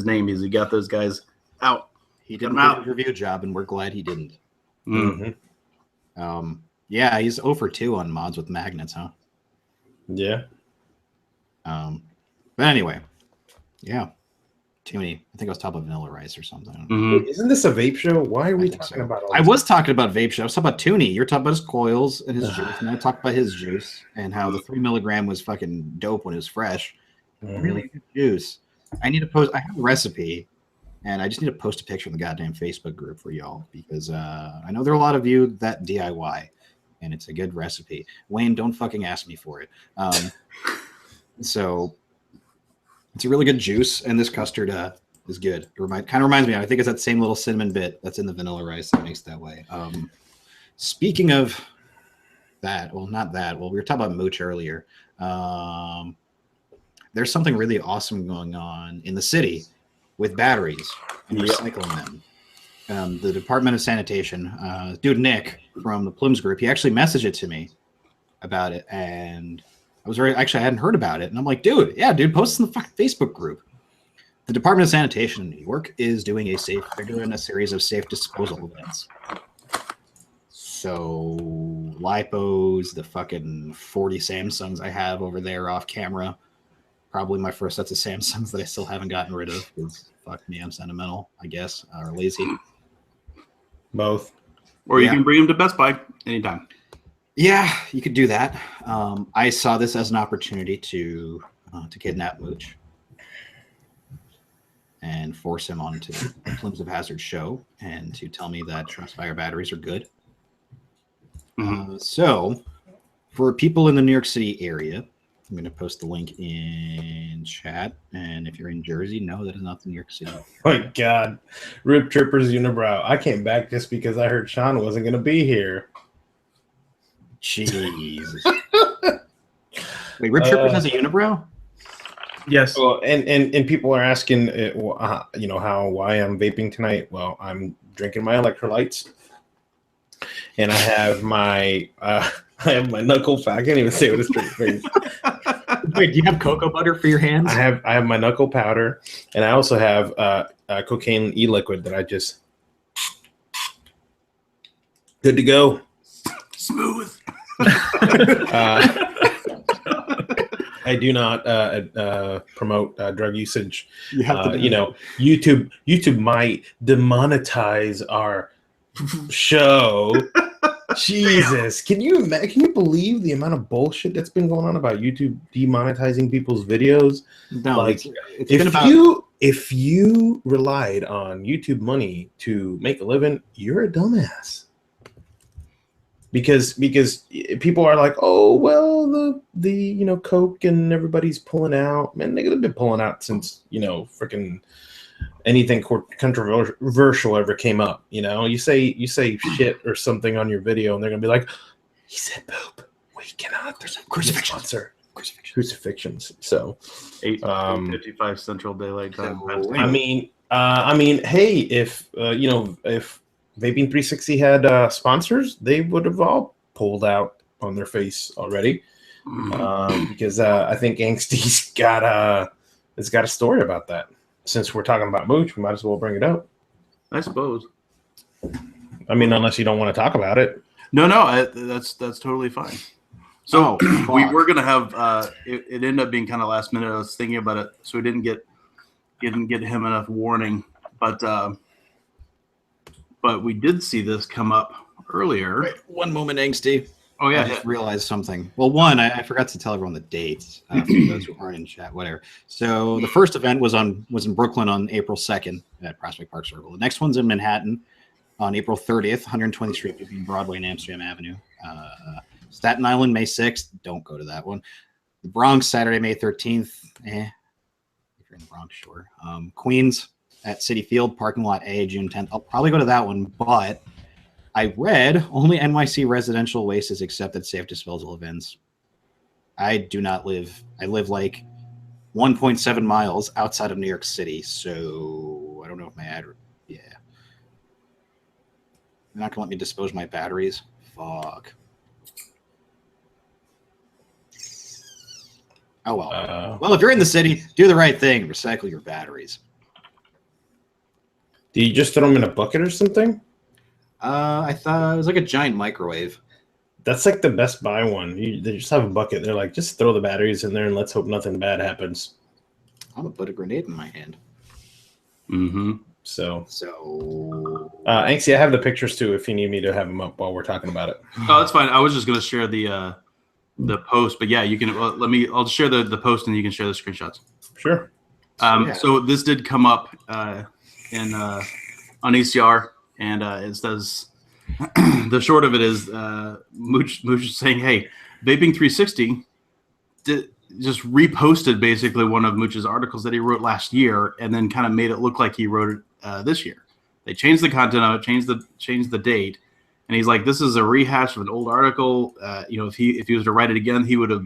name. Is he got those guys out? He didn't Come get out. a review job, and we're glad he didn't. Mm-hmm. Yeah, he's 0 for 2 on mods with magnets, huh? Yeah. But anyway, yeah. Toonie. I think I was talking about Vanilla Rice or something. Mhm. Isn't this a vape show? Why are we think talking so. about all I this? was talking about vape show. I was talking about Toonie. You're talking about his coils and his juice, and I talked about his juice and how the 3 milligram was fucking dope when it was fresh. Mhm. Really good juice. I need to post. I have a recipe, and I just need to post a picture in the goddamn Facebook group for y'all because I know there are a lot of you that DIY, and it's a good recipe. Wayne, don't fucking ask me for it. So it's a really good juice, and this custard is good. It kind of reminds me. I think it's that same little cinnamon bit that's in the vanilla rice that makes it that way. Speaking of that, well, not that. Well, we were talking about mooch earlier. There's something really awesome going on in the city with batteries and recycling them. The Department of Sanitation, dude Nick from the Plumes group, he actually messaged it to me about it, and I hadn't heard about it, and I'm like, dude, post it in the fucking Facebook group. The Department of Sanitation in New York is doing they're doing a series of safe disposal events. So lipos, the fucking 40 Samsungs I have over there off camera, probably my first sets of Samsungs that I still haven't gotten rid of because fuck me, I'm sentimental, I guess, or lazy. Both. Or you can bring them to Best Buy anytime. Yeah, you could do that. I saw this as an opportunity to kidnap Mooch and force him onto the Plumes of Hazard show and to tell me that Trustfire batteries are good. So, for people in the New York City area, I'm going to post the link in chat. And if you're in Jersey, no, that is not the New York City. My God. Rip Trippers Unibrow. I came back just because I heard Sean wasn't going to be here. Jesus. Wait, Rip Trippers has a unibrow? Yes. Well, and people are asking, why I'm vaping tonight. Well, I'm drinking my electrolytes, and I have my knuckle. I can't even say it with a straight face. Wait, do you have cocoa butter for your hands? I have my knuckle powder, and I also have cocaine e-liquid that I just good to go. Smooth. I do not promote drug usage. You have to YouTube might demonetize our show. Jesus, can you believe the amount of bullshit that's been going on about YouTube demonetizing people's videos? No, Like, it's been about if you relied on YouTube money to make a living, you're a dumbass. Because people are like, oh well, the Coke and everybody's pulling out. Man, they've been pulling out since freaking anything controversial ever came up. You say shit or something on your video, and they're gonna be like, he said poop. We cannot. There's a crucifixions. So 8:55 Central Daylight Time. I mean, hey, if Vaping 360 had sponsors, they would have all pulled out on their face already. Because I think Angsty's got a story about that. Since we're talking about Mooch, we might as well bring it up. I suppose. I mean, unless you don't want to talk about it. No, that's totally fine. So we were gonna have it ended up being kind of last minute. I was thinking about it, so we didn't get him enough warning, but we did see this come up earlier. Wait, one moment, Angsty. Oh yeah, I just realized something. Well, one, I forgot to tell everyone the dates for those who aren't in chat. Whatever. So the first event was in Brooklyn on April 2nd at Prospect Park Circle. The next one's in Manhattan on April 30th, 120th Street between Broadway and Amsterdam Avenue. Staten Island, May 6th. Don't go to that one. The Bronx, Saturday, May 13th. If you're in the Bronx, sure. Queens at Citi Field, parking lot A, June 10th. I'll probably go to that one, but I read only NYC residential waste is accepted safe disposal events. I do not live. I live like 1.7 miles outside of New York City, so I don't know if my address. Yeah, they're not gonna let me dispose my batteries. Fuck. Oh well. Well, if you're in the city, do the right thing. Recycle your batteries. Do you just throw them in a bucket or something? I thought it was like a giant microwave. That's like the Best Buy one. They just have a bucket. They're like, just throw the batteries in there and let's hope nothing bad happens. I'm gonna put a grenade in my hand. Mm-hmm. So, Anxie, I have the pictures too. If you need me to have them up while we're talking about it. Oh, that's fine. I was just gonna share the post, but yeah, you can. Well, I'll just share the post, and you can share the screenshots. Sure. So this did come up on ECR, and it says the short of it is Mooch is saying, "Hey, Vaping 360 just reposted basically one of Mooch's articles that he wrote last year, and then kind of made it look like he wrote it this year. They changed the content of it, changed the date, and he's like, this is a rehash of an old article. If he was to write it again, he would have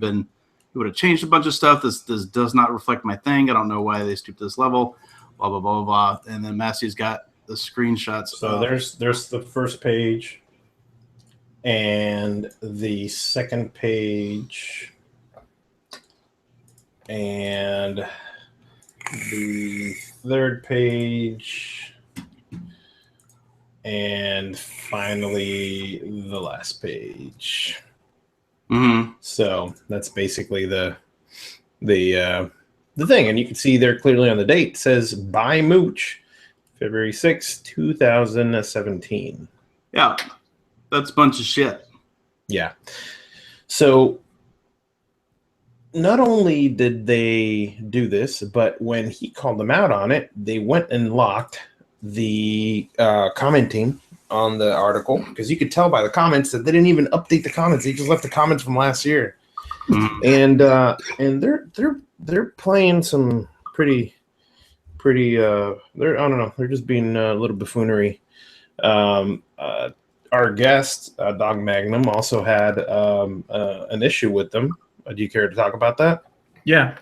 changed a bunch of stuff. This does not reflect my thing. I don't know why they stooped to this level. Blah blah blah blah." And then Massey's got the screenshots. So there's the first page, and the second page, and the third page, and finally the last page. Mm-hmm. So that's basically the thing, and you can see there clearly on the date it says by Mooch, February 6, 2017. Yeah, that's a bunch of shit. Yeah. So not only did they do this, but when he called them out on it, they went and locked the commenting on the article, because you could tell by the comments that they didn't even update the comments. They just left the comments from last year. Mm-hmm. And they're playing some pretty they're, I don't know, they're just being a little buffoonery. Our guest, Dog Magnum, also had an issue with them. Do you care to talk about that? Yeah,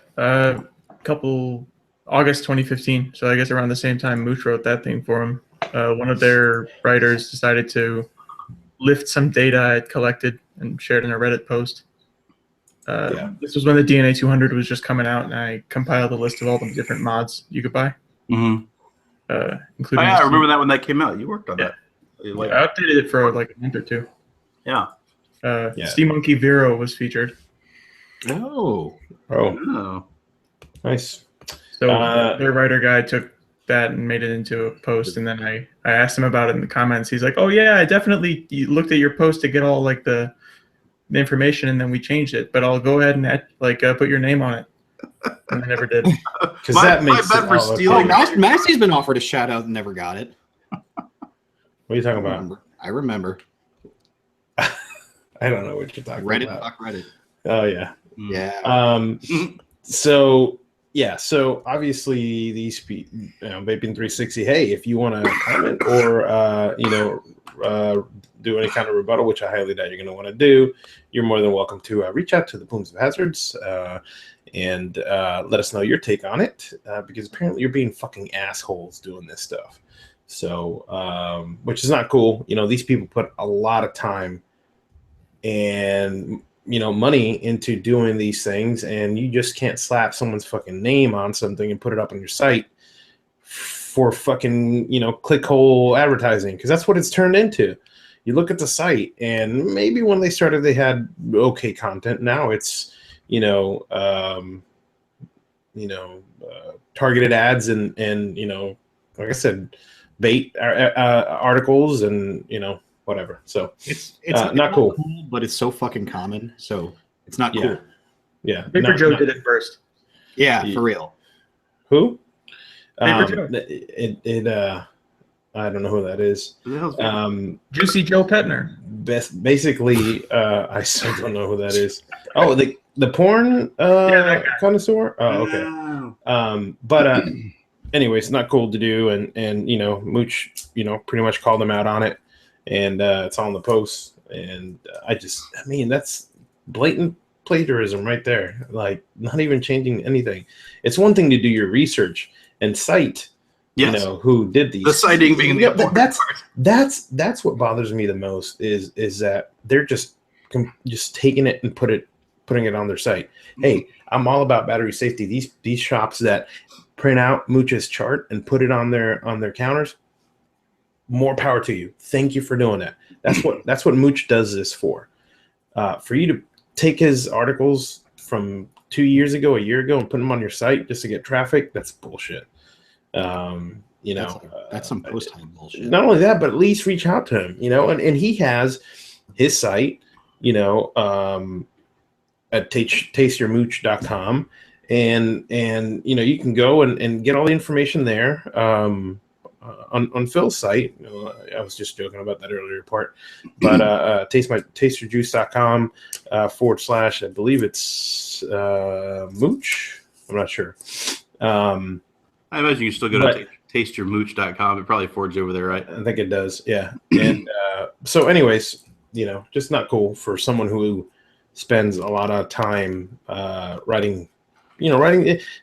August 2015. So I guess around the same time Mooch wrote that thing for him. One of their writers decided to lift some data I had collected and shared in a Reddit post. This was when the DNA 200 was just coming out, and I compiled a list of all the different mods you could buy. Mm-hmm. Including I remember that when that came out. You worked on that. I updated it for like a month or two. Yeah. Steam Monkey Vero was featured. Oh, nice. So their writer guy took that and made it into a post, and then I asked him about it in the comments. He's like, "Oh yeah, I definitely looked at your post to get all like the information, and then we changed it. But I'll go ahead and put your name on it." And I never did. Because that makes it for stealing. Massey's been offered a shout out and never got it. What are you talking about? I remember. I don't know what you're talking about. Fuck Reddit. Oh yeah. Yeah. So obviously these people, Vaping 360. Hey, if you want to comment or do any kind of rebuttal, which I highly doubt you're going to want to do, you're more than welcome to reach out to the Plumes of Hazards and let us know your take on it, because apparently you're being fucking assholes doing this stuff. So, which is not cool. These people put a lot of time and money into doing these things, and you just can't slap someone's fucking name on something and put it up on your site for fucking clickhole advertising, because that's what it's turned into. You look at the site, and maybe when they started they had okay content. Now it's targeted ads and like I said, bait articles and whatever. So it's not cool, but it's so fucking common. So it's not cool. Yeah. Paper Joe did it first. Yeah, for real. Who? Paper Joe. I don't know who that is. Who the hell's Vape? Juicy Joe Petner. Basically, I still don't know who that is. Oh, the porn that guy. connoisseur. Oh, okay. Oh. But anyways, not cool to do, and you know, Mooch, you know, pretty much called him out on it, and it's on the post, and I mean, that's blatant plagiarism right there. Like, not even changing anything. It's one thing to do your research and cite, Yes. you know, who did these. The citing being the Yeah, but important part. that's what bothers me the most is that they're just taking it and putting it on their site. Hey, I'm all about battery safety. These shops that print out Mooch's chart and put it on their counters, more power to you. Thank you for doing that. That's what Mooch does this for. For you to take his articles from 2 years ago, a year ago, and put them on your site just to get traffic, that's bullshit. You know, that's some post-time bullshit. Not only that, but at least reach out to him, you know, and he has his site, you know, at tasteyourmooch.com, and you know, you can go and get all the information there. On Phil's site, you know, I was just joking about that earlier part, but tasteyourjuice.com / I believe it's Mooch. I'm not sure. I imagine you still go to tasteyourmooch.com. It probably forwards over there, right? I think it does, yeah. And so anyways, you know, just not cool for someone who spends a lot of time writing, you know,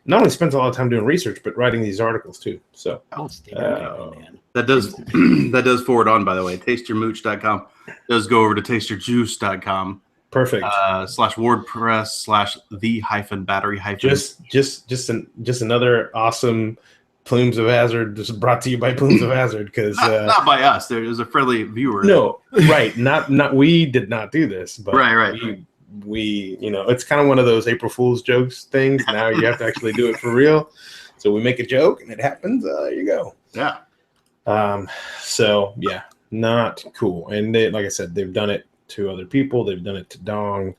not only spends a lot of time doing research, but writing these articles too. So man. That does forward on, by the way. Tasteyourmooch.com does go over to tasteyourjuice.com. perfect. /WordPress /the-battery- Just another awesome Plumes of Hazard, just brought to you by Plumes of Hazard, because not by us. There's a friendly viewer. No, right? Not we did not do this, but right. We you know, it's kind of one of those April Fool's jokes things. Now you have to actually do it for real. So we make a joke and it happens. There you go. Yeah. So yeah, not cool. And they, like I said, they've done it to other people. They've done it to Dong,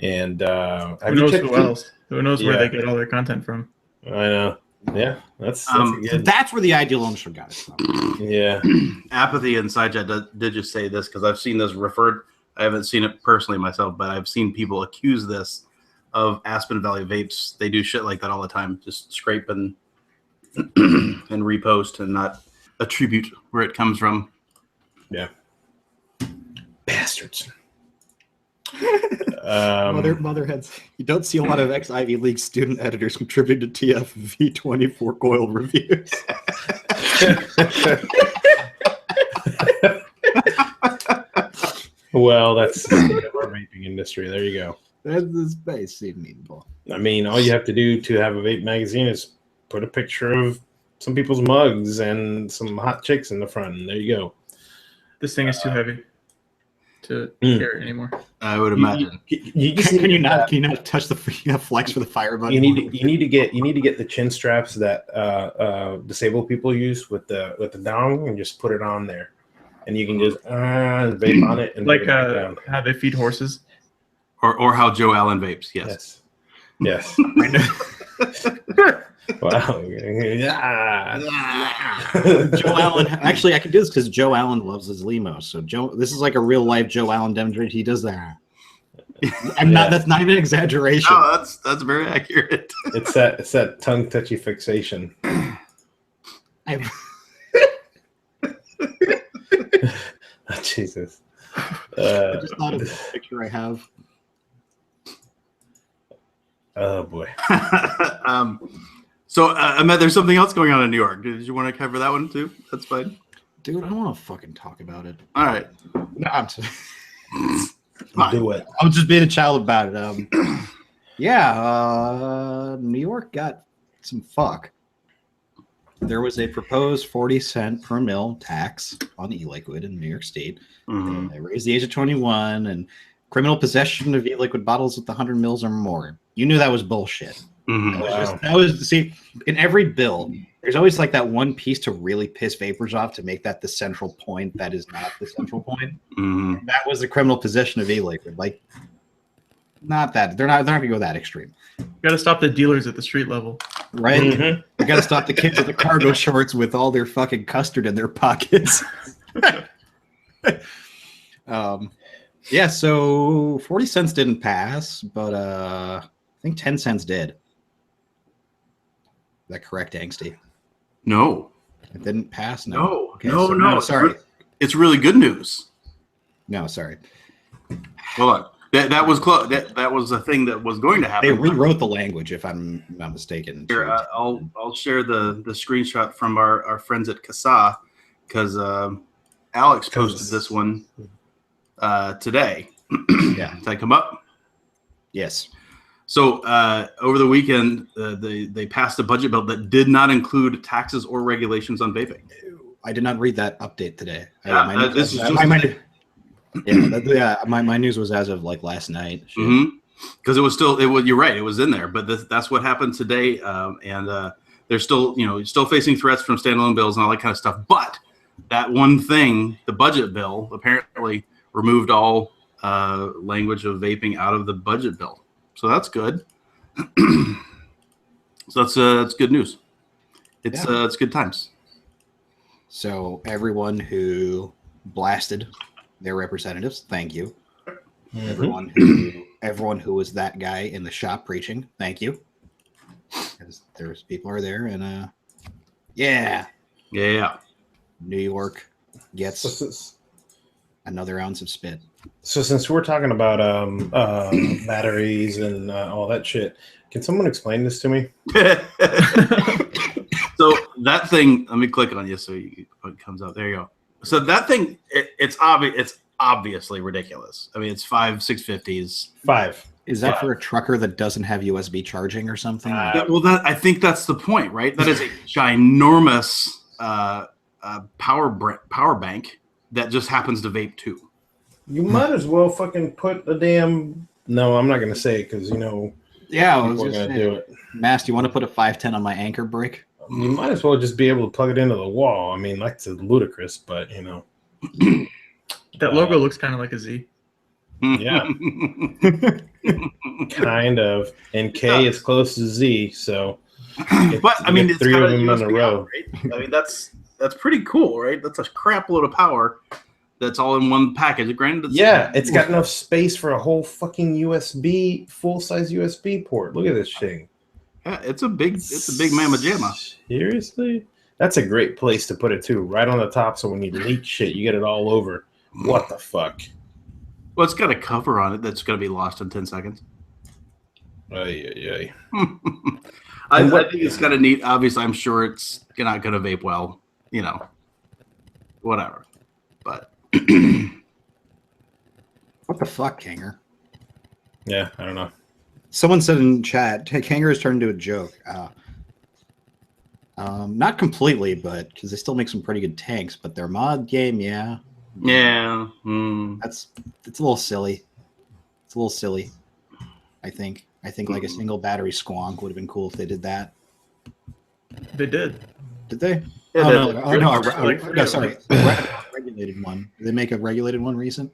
and who knows who else? Who knows where they get all their content from? I know. Yeah, that's good. That's where the ideal ownership got it from. Yeah. Apathy and SideChat did just say this, because I've seen this referred. I haven't seen it personally myself, but I've seen people accuse this of Aspen Valley Vapes. They do shit like that all the time. Just scrape and repost and not attribute where it comes from. Yeah. Bastards. Motherheads. You don't see a lot of ex-Ivy League student editors contribute to TF V24 Coil reviews. Well, that's the state of our vaping industry. There you go. That's the space meaningful. I mean, all you have to do to have a vape magazine is put a picture of some people's mugs and some hot chicks in the front, and there you go. This thing is too heavy to carry anymore. I would imagine. Can you not touch the flex for the fire button? You need to get the chin straps that disabled people use with the dong, and just put it on there, and you can just vape on it and like how they feed horses, or how Joe Allen vapes. Yes. Wow. Joe Allen. Actually, I can do this because Joe Allen loves his limo. So this is like a real life Joe Allen demonstration. He does that. That's not even an exaggeration. No, that's very accurate. It's that tongue touchy fixation. Jesus. I just thought of the picture I have. Oh boy. So, Ahmed, there's something else going on in New York. Did you want to cover that one too? That's fine. Dude, I don't want to fucking talk about it. All right. No, I'm Do it. I was just being a child about it. New York got some fuck. There was a proposed 40-cent per mil tax on e-liquid in New York State. Mm-hmm. They raised the age of 21 and criminal possession of e-liquid bottles with 100 mils or more. You knew that was bullshit. Mm-hmm. That was in every bill, there's always like that one piece to really piss vapors off to make that the central point that is not the central point. Mm-hmm. That was the criminal possession of e-liquid. Like, not that they're not going to go that extreme. You got to stop the dealers at the street level. right? Mhm. I gotta stop the kids with the cargo shorts with all their fucking custard in their pockets. Yeah, so 40 cents didn't pass, but I think 10 cents did. Is that correct, Angsty? No. It didn't pass? No. Okay, No, so- no. sorry. It's really good news. No, sorry. Hold on. That was close. That was a thing that was going to They happen. rewrote the language, if I'm not mistaken. Here, I'll share the screenshot from our friends at Casa, because Alex posted this one today. Yeah. Did I come up? Yes. So over the weekend, they passed a budget bill that did not include taxes or regulations on vaping. I did not read that update today. Yeah, this is just my news was as of like last night. Because it was you're right, it was in there, but that's what happened today, and they're still still facing threats from standalone bills and all that kind of stuff. But that one thing, the budget bill, apparently removed all language of vaping out of the budget bill, so that's good. So that's good news. It's good times. So everyone who blasted their representatives, thank you. Everyone who was that guy in the shop preaching, thank you. Because there's people are there, and yeah, New York gets another ounce of spit. So since we're talking about batteries and all that shit, can someone explain this to me? So that thing, let me click on you so it comes out. There you go. So that thing, it's obvious. It's obviously ridiculous. I mean, it's 650s. 5. Is that for a trucker that doesn't have USB charging or something? I think that's the point, right? That is a ginormous power bank that just happens to vape too. You might as well fucking put the damn. No, I'm not gonna say it because yeah, I was we're just gonna do it. Mass, do you want to put a 510 on my anchor brick? You might as well just be able to plug it into the wall. I mean, that's ludicrous, but That logo looks kind of like a Z. yeah, kind of. And K is close to Z, so. But I mean, it's 3 got of them in a USB row. out, right? I mean, that's pretty cool, right? That's a crap load of power. That's all in one package. Granted, It's got enough space for a whole fucking full-size USB port. Look at this thing. Yeah, it's a big mamma jamma. Seriously? That's a great place to put it too, right on the top. So when you leak shit, you get it all over. What the fuck? Well, it's got a cover on it that's going to be lost in 10 seconds. Ay. I think it's kind of neat. Obviously, I'm sure it's not going to vape well, whatever. But What the fuck, Kanger? Yeah, I don't know. Someone said in chat, Kanger has turned into a joke. Not completely, but because they still make some pretty good tanks, but their mod game, yeah. Yeah. It's a little silly. It's a little silly, I think. I think like a single battery Squonk would have been cool if they did that. They did. Did they? Yeah, No, sorry. Regulated one. Did they make a regulated one recent?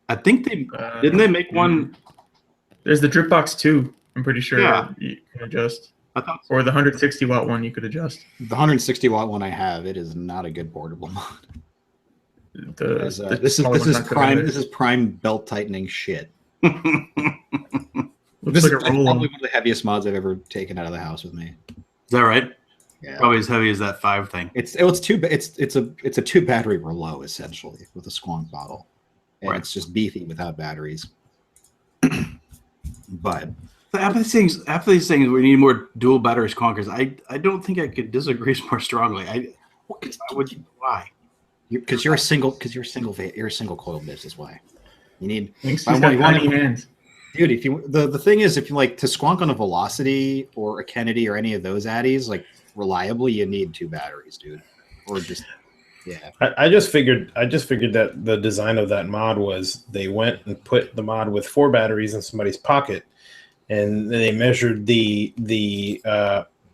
I think they didn't they make one. There's the drip box 2. I'm pretty sure you can adjust. I thought Or the 160 watt one you could adjust. The 160 watt one I have, it is not a good portable mod. This is prime belt tightening shit. Looks like a roll. Probably one of the heaviest mods I've ever taken out of the house with me. Is that right? Yeah. Probably as heavy as that 5 thing. It's a 2 battery Rouleau essentially with a Squonk bottle, and Right. it's just beefy without batteries. But After these things, we need more dual battery Squonkers. I don't think I could disagree more strongly. Why? because you're a single coil bits is why you need. He's got tiny hands. Dude, if you the thing is, if you like to Squonk on a Velocity or a Kennedy or any of those addies, like reliably, you need 2 batteries, dude. Or just I just figured that the design of that mod was they went and put the mod with 4 batteries in somebody's pocket, and they measured the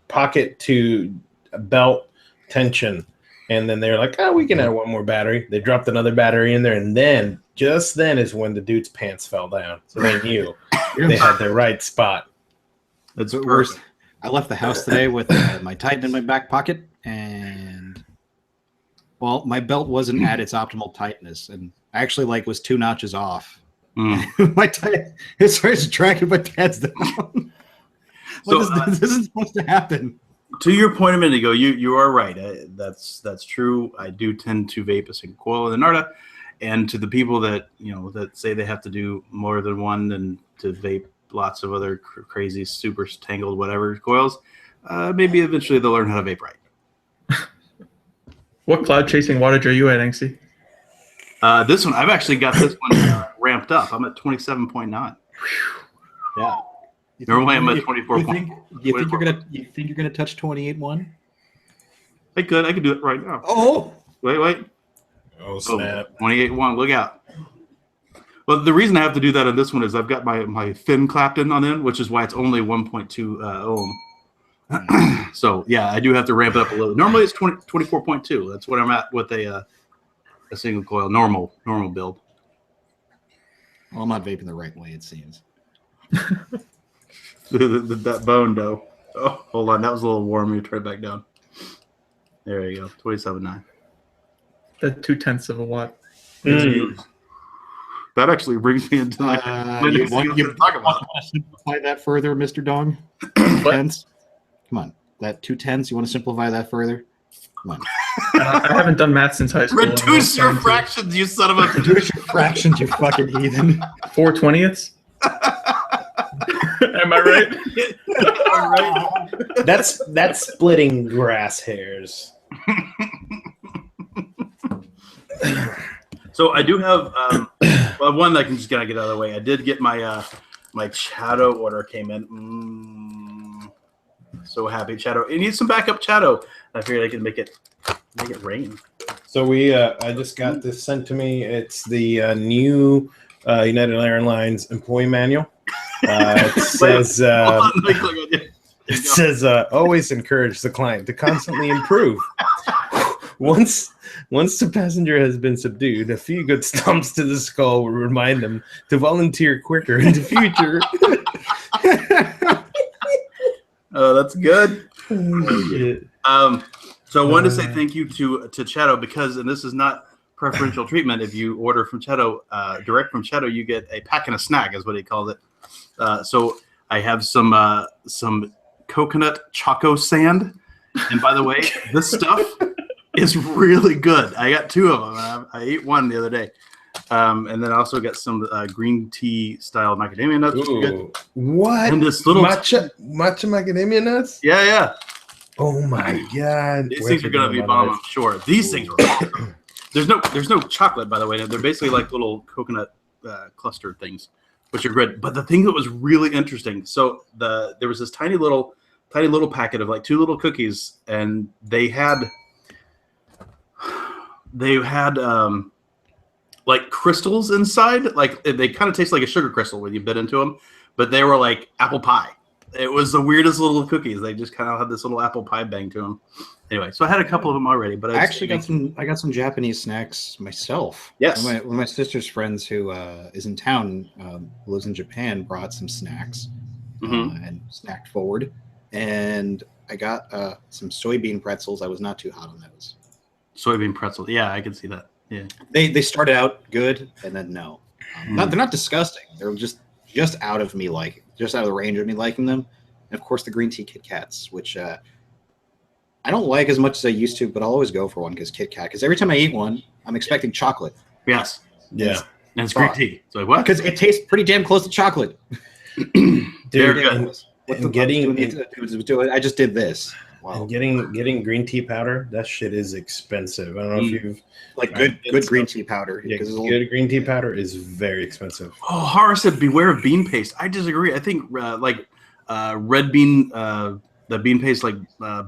pocket to belt tension, and then they're like, we can add 1 more battery. They dropped another battery in there, and then just then is when the dude's pants fell down. So they knew they had the right spot. That's But I left the house today with my Titan in my back pocket, and well, my belt wasn't at its optimal tightness, and I actually was 2 notches off. My Titan, it starts tracking my pads down. So, this isn't supposed to happen. To your point a minute ago, you are right. That's true. I do tend to vape a single coil in the Narda, and to the people that that say they have to do more than one and to vape lots of other crazy, super tangled, whatever coils, maybe eventually they'll learn how to vape right. What cloud chasing wattage are you at, Anxie? This one, I've actually got this one ramped up. I'm at 27.9. Yeah. Normally I'm at 24. You think you're gonna touch 28.1? I could do it right now. Oh, wait. Oh snap! 28.1. Look out. Well, the reason I have to do that on this one is I've got my fin clapped in on it, which is why it's only 1.2 ohm. So yeah, I do have to ramp it up a little. Normally it's 24.2. That's what I'm at with a single coil normal build. Well, I'm not vaping the right way, it seems. That bone though. Oh, hold on, that was a little warm. You turn it back down. There you go, 27.9. That's 0.2 of a watt. That actually brings me into you want to simplify that further, Mr. Dong? Tenths? Come on, that 2/10. You want to simplify that further? Come on. I haven't done math since high school. Reduce your fractions, you son of a. Reduce your fractions, you fucking heathen. 4/20ths. Am I right? That's splitting grass hairs. So I do have one that I can just get out of the way. I did get my my Shadow order came in. So happy, Shadow. It needs some backup Shadow. I figured I could make it rain. So I just got this sent to me. It's the new United Airlines employee manual. It says always encourage the client to constantly improve. Once the passenger has been subdued, a few good stomps to the skull will remind them to volunteer quicker in the future. Oh, that's good. So I wanted to say thank you to Shadow because, and this is not preferential treatment. If you order from Shadow, direct from Shadow, you get a pack and a snack, is what he calls it. So I have some coconut choco sand, and by the way, this stuff is really good. I got 2 of them. I ate one the other day, and then I also got some green tea style macadamia nuts. Ooh, what? And this little matcha macadamia nuts? Yeah. Oh my god! These things are gonna be bomb, I'm sure. These things are awesome. There's no chocolate, by the way. They're basically like little coconut cluster things, which are good. But the thing that was really interesting, so there was this tiny little packet of like 2 little cookies, and they had like crystals inside. Like they kind of taste like a sugar crystal when you bit into them, but they were like apple pie. It was the weirdest little cookies. They just kind of had this little apple pie bang to them. Anyway, so I had a couple of them already, but I got some Japanese snacks myself. Yes, one of my sister's friends who is in town, lives in Japan, brought some snacks and snacked forward, and I got some soybean pretzels. I was not too hot on those. Soybean pretzels, yeah, I can see that. Yeah, they started out good, and then no, they're not disgusting. They're just out of me just out of the range of me liking them. And of course, the green tea Kit Kats, which I don't like as much as I used to, but I'll always go for one because Kit Kat. Because every time I eat one, I'm expecting chocolate. Yes. Yeah. And it's green tea. So what? Because it tastes pretty damn close to chocolate. Dude, I just did this. Wow. And getting green tea powder, that shit is expensive. I don't know if you've good green tea powder. Yeah, good green tea powder is very expensive. Oh, Horace said, "Beware of bean paste." I disagree. I think red bean, the bean paste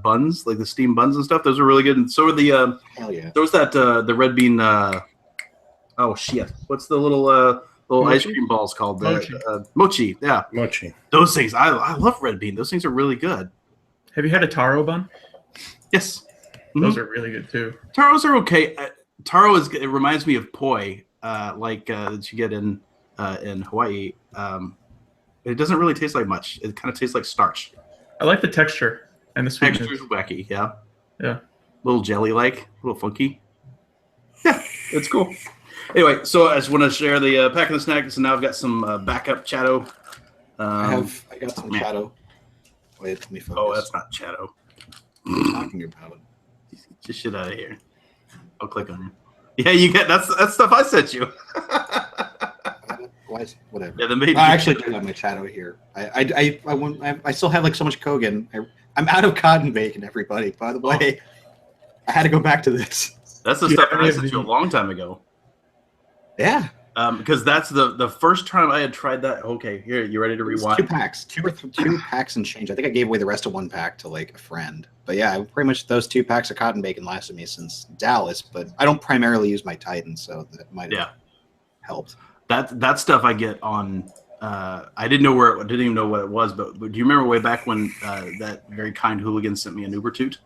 buns, like the steamed buns and stuff. Those are really good. And so are the hell yeah. There was the red bean. Oh shit! What's the little Mochi? ice cream balls called? Mochi. Mochi. Yeah, mochi. Those things. I love red bean. Those things are really good. Have you had a taro bun? Yes. Those are really good too. Taros are okay. Taro it reminds me of poi, that you get in Hawaii. It doesn't really taste like much. It kind of tastes like starch. I like the texture and the sweetness. Texture's wacky, yeah. Yeah. Little jelly-like, a little funky. Yeah, it's cool. Anyway, so I just want to share the pack of the snacks, and now I've got some backup Chatto. I got some Chatto. Wait, let me focus. Oh, that's not Chatto. What are you talking about? Just shit out of here. I'll click on you. Yeah, you get that's stuff I sent you. Whatever. Yeah, the I actually do have my Chatto here. I still have like so much Kogan. I'm out of cotton bacon, everybody. By the way, I had to go back to this. That's the stuff that I sent you a long time ago. Yeah. Because that's the first time I had tried that. Okay, here, you ready to rewind? 2 packs, two packs and change. I think I gave away the rest of 1 pack to like a friend. But yeah, pretty much those 2 packs of cotton bacon lasted me since Dallas. But I don't primarily use my Titan, so that might have helped. That stuff I get on. I didn't even know what it was. But do you remember way back when that very kind hooligan sent me an Uber toot?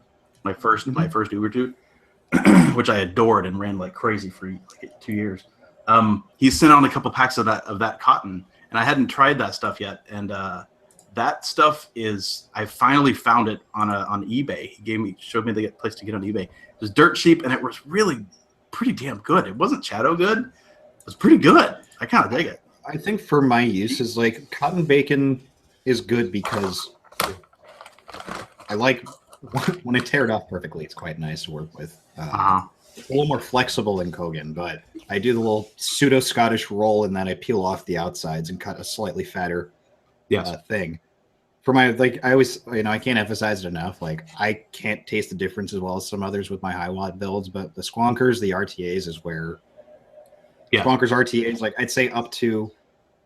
My first Uber toot, which I adored and ran like crazy for like 2 years. He sent on a couple packs of that cotton, and I hadn't tried that stuff yet. And that stuff I finally found it on eBay. He showed me the place to get on eBay. It was dirt cheap, and it was really pretty damn good. It wasn't Chatto good. It was pretty good. I kind of dig it. I think for my uses, like cotton bacon is good because I like when I tear it off perfectly. It's quite nice to work with. It's a little more flexible than Kogan, but I do the little pseudo Scottish roll and then I peel off the outsides and cut a slightly fatter thing. For my I always I can't emphasize it enough. Like I can't taste the difference as well as some others with my high watt builds, but the Squonkers, the RTAs is where Squonkers RTAs, like I'd say up to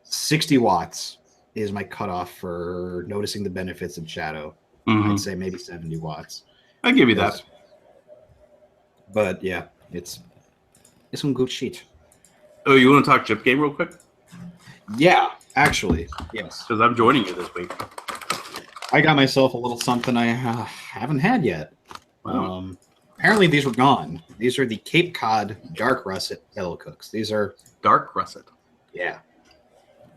60 watts is my cutoff for noticing the benefits of Chatto. I'd say maybe 70 watts. I give you that. But yeah, it's some good shit. Oh, you want to talk chip game real quick? Yeah, actually, yes. Because I'm joining you this week. I got myself a little something I haven't had yet. Wow. Apparently these were gone. These are the Cape Cod Dark Russet Yellow Cooks. These are Dark Russet. Yeah.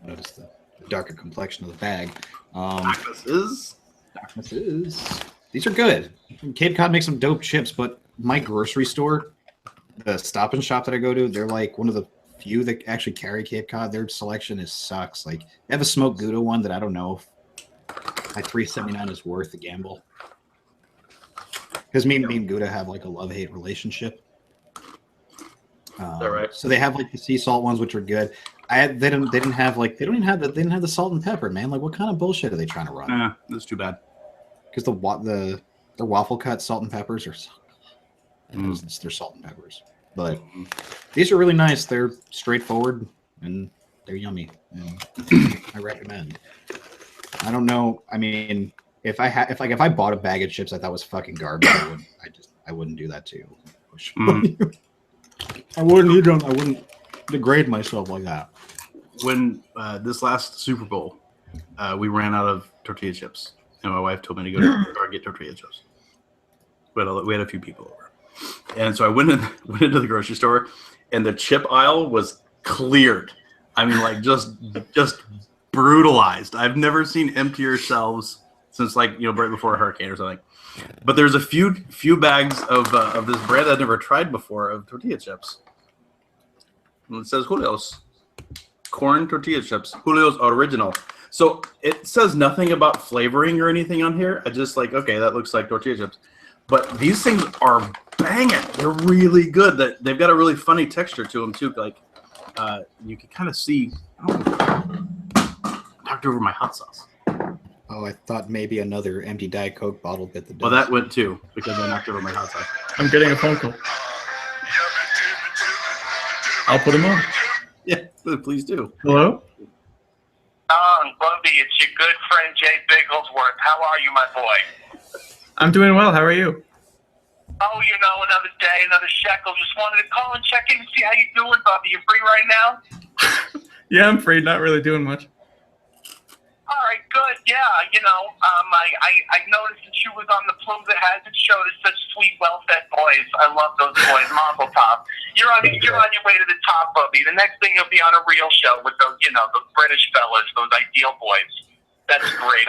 Notice the darker complexion of the bag. Darknesses. These are good. Cape Cod makes some dope chips, but my grocery store, the Stop and Shop that I go to, they're like one of the few that actually carry Cape Cod. Their selection sucks. Like they have a smoked Gouda one that I don't know if my $3.79 is worth the gamble. Because me and Gouda have like a love-hate relationship. Is that right? So they have like the sea salt ones, which are good. They didn't have the salt and pepper, man. Like what kind of bullshit are they trying to run? That's too bad. Because their waffle cut salt and peppers are so they're salt and peppers. But these are really nice. They're straightforward and they're yummy. And I recommend. I don't know. I mean, if I bought a bag of chips I thought was fucking garbage, I wouldn't do that to you. I wouldn't eat them. I wouldn't degrade myself like that. When this last Super Bowl, we ran out of tortilla chips, and my wife told me to go to the store and get tortilla chips. We had a few people over, and so I went into the grocery store, and the chip aisle was cleared. I mean, like just brutalized. I've never seen emptier shelves since right before a hurricane or something. But there's a few bags of this brand I've never tried before of tortilla chips. And it says Julio's corn tortilla chips, Julio's original. So it says nothing about flavoring or anything on here. I just okay, that looks like tortilla chips. But these things are banging. They're really good. They've got a really funny texture to them too. Like you can kind of see. Knocked over my hot sauce. Oh, I thought maybe another empty Diet Coke bottle bit the dust. Well, that went too because I knocked over my hot sauce. I'm getting a phone call. I'll put him on. Yeah, please do. Hello? Bubby, it's your good friend Jay Bigglesworth. How are you, my boy? I'm doing well. How are you? Oh, another day, another shekel. Just wanted to call and check in and see how you doing, Bubby. You free right now? Yeah, I'm free. Not really doing much. All right, good. Yeah, I noticed that you was on the Plumes of Hazard show. There's such sweet, well-fed boys. I love those boys. Mazel tov. You're on your way to the top, Bubby. The next thing you'll be on a real show with those, those British fellas, those ideal boys. That's great.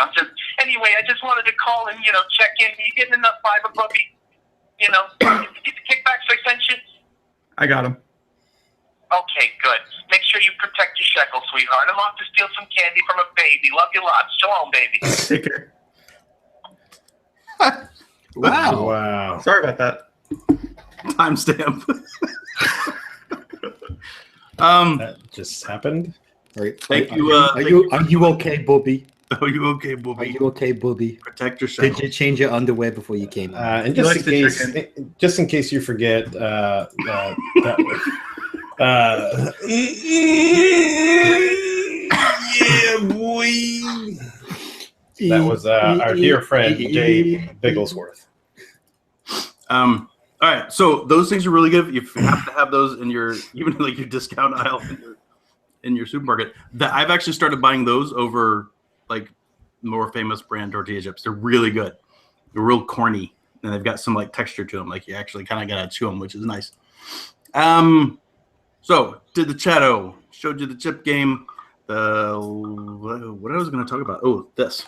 Anyway, I just wanted to call and, check in. You getting enough fiber, puppy? Get the kickbacks I sent you? I got him. Okay, good. Make sure you protect your shekel, sweetheart. I'm off to steal some candy from a baby. Love you lots. Shalom, baby. Take care. Wow. Wow. Sorry about that. Timestamp. That just happened. All right. Thank you. Are you okay, Bobby? Are you okay, Bobby? Are you okay, Bobby? Protect your Did shekel. you change your underwear before you came out? And He just likes in case you forget, yeah, boy. That was our dear friend Jay Bigglesworth. All right, so those things are really good. You have to have those in your your discount aisle in your supermarket. That I've actually started buying those over like more famous brand tortilla chips. They're really good. They're real corny, and they've got some like texture to them. Like you actually kind of gotta chew them, which is nice. So did the chatto, showed you the chip game. What I was going to talk about? Oh, this.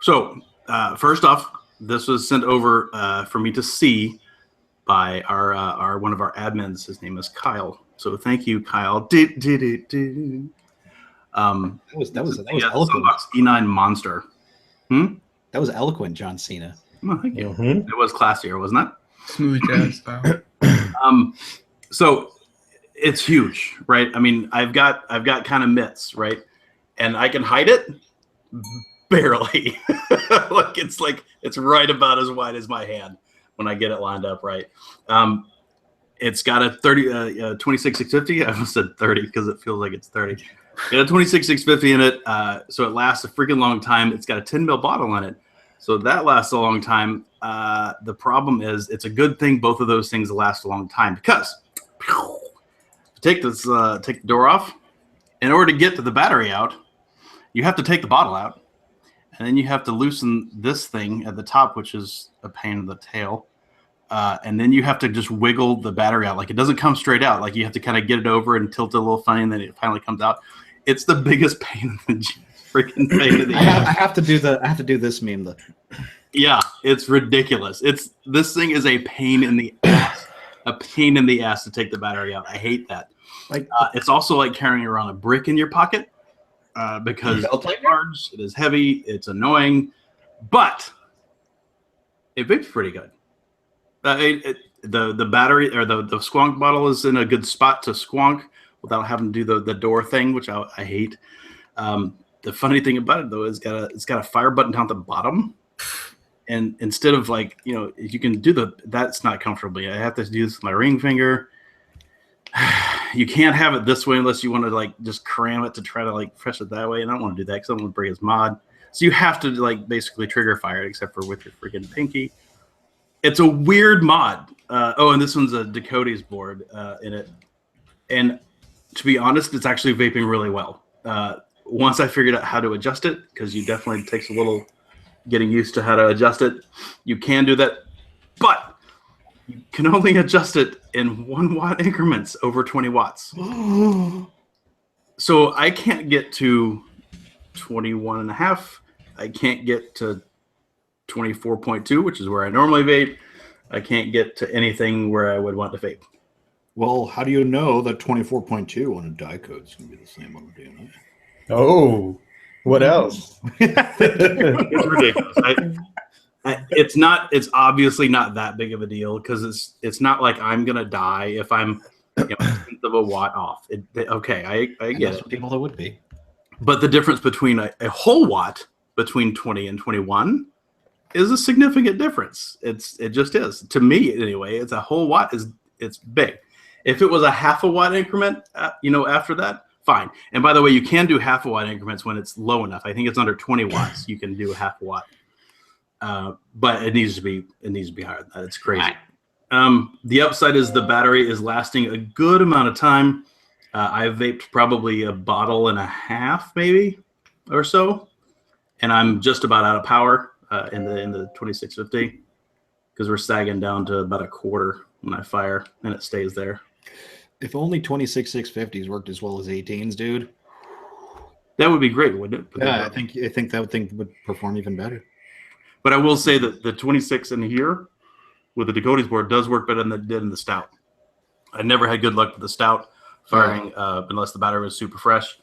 So first off, this was sent over for me to see by our one of our admins. His name is Kyle. So thank you, Kyle. That was eloquent. E9 monster. That was eloquent, John Cena. Oh, thank you. It was classier, wasn't it? Smooth jazz style. So it's huge, right? I mean, I've got kind of mitts, right? And I can hide it barely. it's right about as wide as my hand when I get it lined up right. It's got a 26650. I almost said 30 because it feels like it's 30. It got a 26650 in it, so it lasts a freaking long time. It's got a 10 ml bottle in it, so that lasts a long time. The problem is, it's a good thing both of those things last a long time because take the door off. In order to get to the battery out, you have to take the bottle out, and then you have to loosen this thing at the top, which is a pain in the tail. And then you have to just wiggle the battery out. Like it doesn't come straight out. Like you have to kind of get it over and tilt it a little funny, and then it finally comes out. It's the biggest pain in the freaking pain in the ass. I have to do this meme though. Yeah, it's ridiculous. This thing is a pain in the ass. A pain in the ass to take the battery out. I hate that. Like it's also like carrying around a brick in your pocket because it's large, it is heavy, it's annoying, but it vapes pretty good. The battery or the squonk bottle is in a good spot to squonk without having to do the door thing, which I hate. The funny thing about it though is it's got a fire button down at the bottom, and instead of you can do that's not comfortably. I have to do this with my ring finger. You can't have it this way unless you want to just cram it to try to press it that way, and I don't want to do that because I don't want to break his mod. So you have to basically trigger fire it, except for with your freaking pinky. It's a weird mod. And this one's a Dakota's board in it. And to be honest, it's actually vaping really well. Once I figured out how to adjust it, because you definitely takes a little getting used to how to adjust it, you can do that. But you can only adjust it in 1 watt increments over 20 watts. So I can't get to 21.5. I can't get to 24.2, which is where I normally vape. I can't get to anything where I would want to vape. Well, how do you know that 24.2 on a die code is going to be the same on the DNA? Oh, what else? It's ridiculous. It's obviously not that big of a deal because it's not like I'm gonna die if I'm a tenth of a watt off. I get it. People that would be, but the difference between a whole watt between 20 and 21 is a significant difference. It just is to me anyway. It's a whole watt it's big. If it was a half a watt increment, after that, fine. And by the way, you can do half a watt increments when it's low enough. I think it's under 20 watts. You can do a half a watt. But it needs to be higher than that. It's crazy. The upside is the battery is lasting a good amount of time. I've vaped probably a bottle and a half, maybe, or so, and I'm just about out of power in the 2650 because we're sagging down to about a quarter when I fire, and it stays there. If only 26650s worked as well as 18s, dude. That would be great, wouldn't it? Yeah, I think that thing would perform even better. But I will say that the 26 in here with the Dakotas board does work better than it did in the Stout. I never had good luck with the Stout firing unless the battery was super fresh.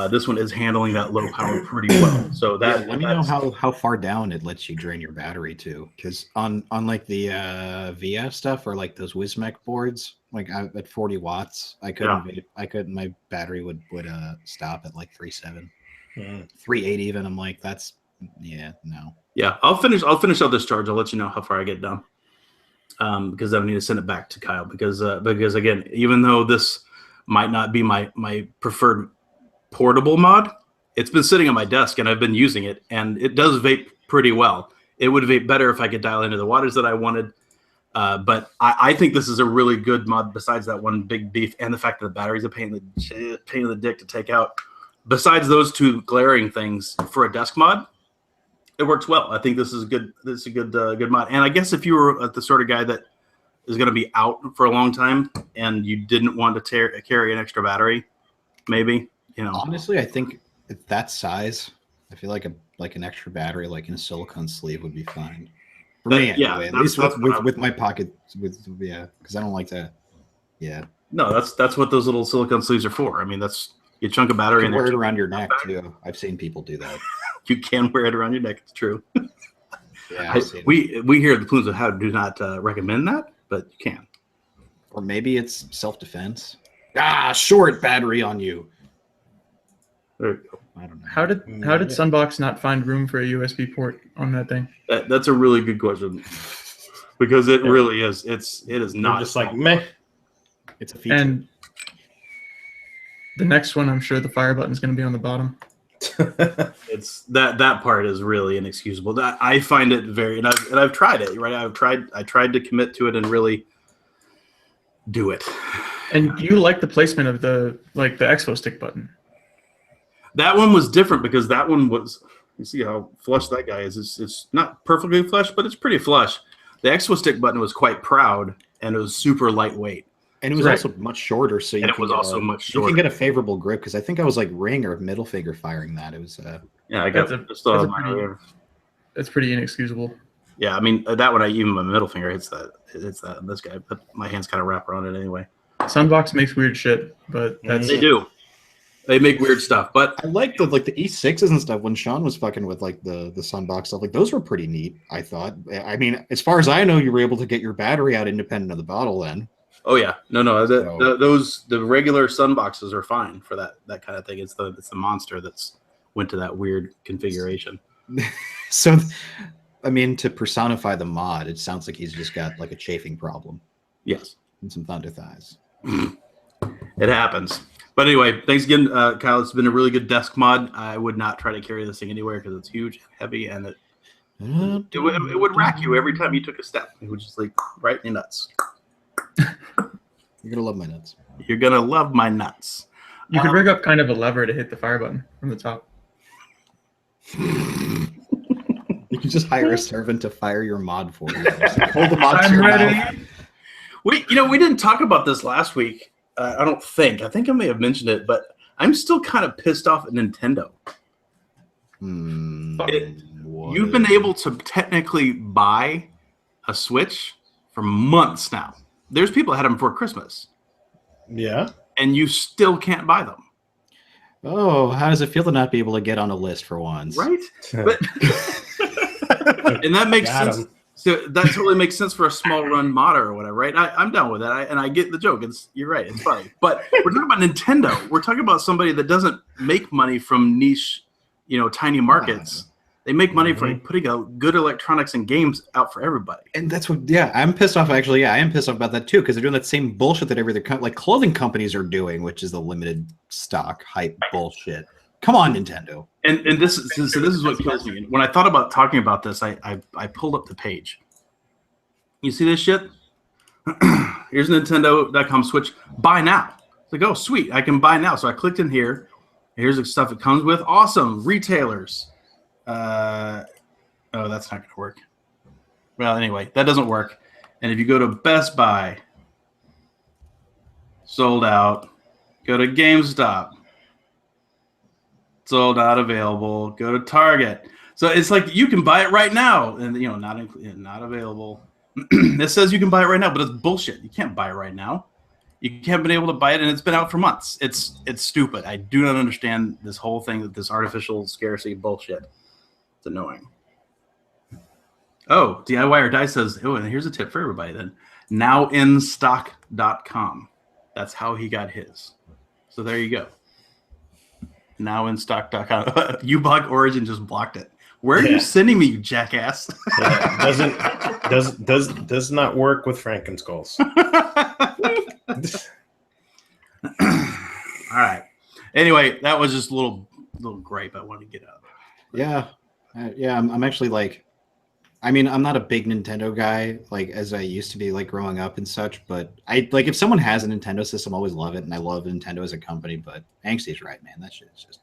This one is handling that low power pretty well. So that let me know how far down it lets you drain your battery to, because on like the VF stuff or like those Wismec boards, like at 40 watts, I couldn't. My battery would stop at like 3.7, 3.8 even. I'm like, that's no. Yeah, I'll finish out this charge. I'll let you know how far I get down. Because I need to send it back to Kyle because again, even though this might not be my preferred portable mod, it's been sitting on my desk and I've been using it, and it does vape pretty well. It would vape better if I could dial into the wattage that I wanted, but I think this is a really good mod. Besides that one big beef and the fact that the battery's a pain in the dick to take out. Besides those two glaring things for a desk mod, it works well. I think this is good. This is a good mod. And I guess if you were the sort of guy that is going to be out for a long time and you didn't want to carry an extra battery, maybe, you know. Honestly, I think at that size, I feel like an extra battery, like in a silicone sleeve, would be fine for me. Anyway, at least with my pocket, because I don't like to. Yeah. No, that's what those little silicone sleeves are for. I mean, that's you chunk a battery and wear it around your neck too. I've seen people do that. You can wear it around your neck. It's true. Yeah, we here at the Plumes of Hazard do not recommend that, but you can. Or maybe it's self-defense. Short battery on you. There you go. I don't know. How did Sunbox not find room for a USB port on that thing? That's a really good question, because it really is. It is not. You're just like meh. It's a feature. And the next one, I'm sure the fire button's going to be on the bottom. It's that part is really inexcusable. I find it very, and I've tried it. Right, I tried to commit to it and really do it. And you like the placement of the expo stick button. That one was different because that one was. You see how flush that guy is. It's not perfectly flush, but it's pretty flush. The expo stick button was quite proud, and it was super lightweit. And it was also much shorter, so you can get a favorable grip, because I think I was like ring or middle finger firing that. It was yeah, I got that's pretty inexcusable. Yeah, I mean that one, even my middle finger hits this guy, but my hands kind of wrap around it anyway. Sunbox makes weird shit, but they do. They make weird stuff, but I like the E6s and stuff. When Sean was fucking with like the Sunbox stuff, like those were pretty neat. I thought. I mean, as far as I know, you were able to get your battery out independent of the bottle then. Oh yeah, no. The regular Sunboxes are fine for that kind of thing. It's the monster that's went to that weird configuration. So, I mean, to personify the mod, it sounds like he's just got like a chafing problem. Yes, and some thunder thighs. It happens. But anyway, thanks again, Kyle. It's been a really good desk mod. I would not try to carry this thing anywhere because it's huge and heavy, and it would rack you every time you took a step. It would just like right in your nuts. You're gonna love my nuts. You're gonna love my nuts. You could rig up kind of a lever to hit the fire button from the top. You can just hire a servant to fire your mod for you. Hold the mod to your mouth. We didn't talk about this last week. I don't think. I think I may have mentioned it, but I'm still kind of pissed off at Nintendo. You've been able to technically buy a Switch for months now. There's people that had them before Christmas. Yeah. And you still can't buy them. Oh, how does it feel to not be able to get on a list for once? Right? But, and that makes sense. So that totally makes sense for a small run modder or whatever, right? I'm down with that. I get the joke. You're right. It's funny. But we're talking about Nintendo. We're talking about somebody that doesn't make money from niche, tiny markets. They make money from putting out good electronics and games out for everybody. And that's what, I'm pissed off. Actually, I am pissed off about that too, because they're doing that same bullshit that every other like clothing companies are doing, which is the limited stock hype bullshit. Come on, Nintendo. And this is what kills me. When I thought about talking about this, I pulled up the page. You see this shit? Here's Nintendo.com Switch. Buy now. It's like, oh, sweet. I can buy now. So I clicked in here. Here's the stuff it comes with. Awesome. Retailers. Oh, that's not going to work. Well, anyway, that doesn't work. And if you go to Best Buy, sold out. Go to GameStop. Sold, not available. Go to Target. So it's like you can buy it right now, and not available. It says you can buy it right now, but it's bullshit. You can't buy it right now. You haven't been able to buy it, and it's been out for months. It's stupid. I do not understand this whole thing, that this artificial scarcity bullshit. It's annoying. Oh, DIY or Die says, oh, and here's a tip for everybody then. Nowinstock.com. That's how he got his. So there you go. Nowinstock.com. U-Bug Origin just blocked it. Where are you sending me, you jackass? Does not work with Frankenskulls. All right. Anyway, that was just a little gripe I wanted to get out. Yeah. I'm actually like, I mean, I'm not a big Nintendo guy, like as I used to be, like growing up and such. But I like if someone has a Nintendo system, I always love it, and I love Nintendo as a company. But Angsty's right, man. That shit is just,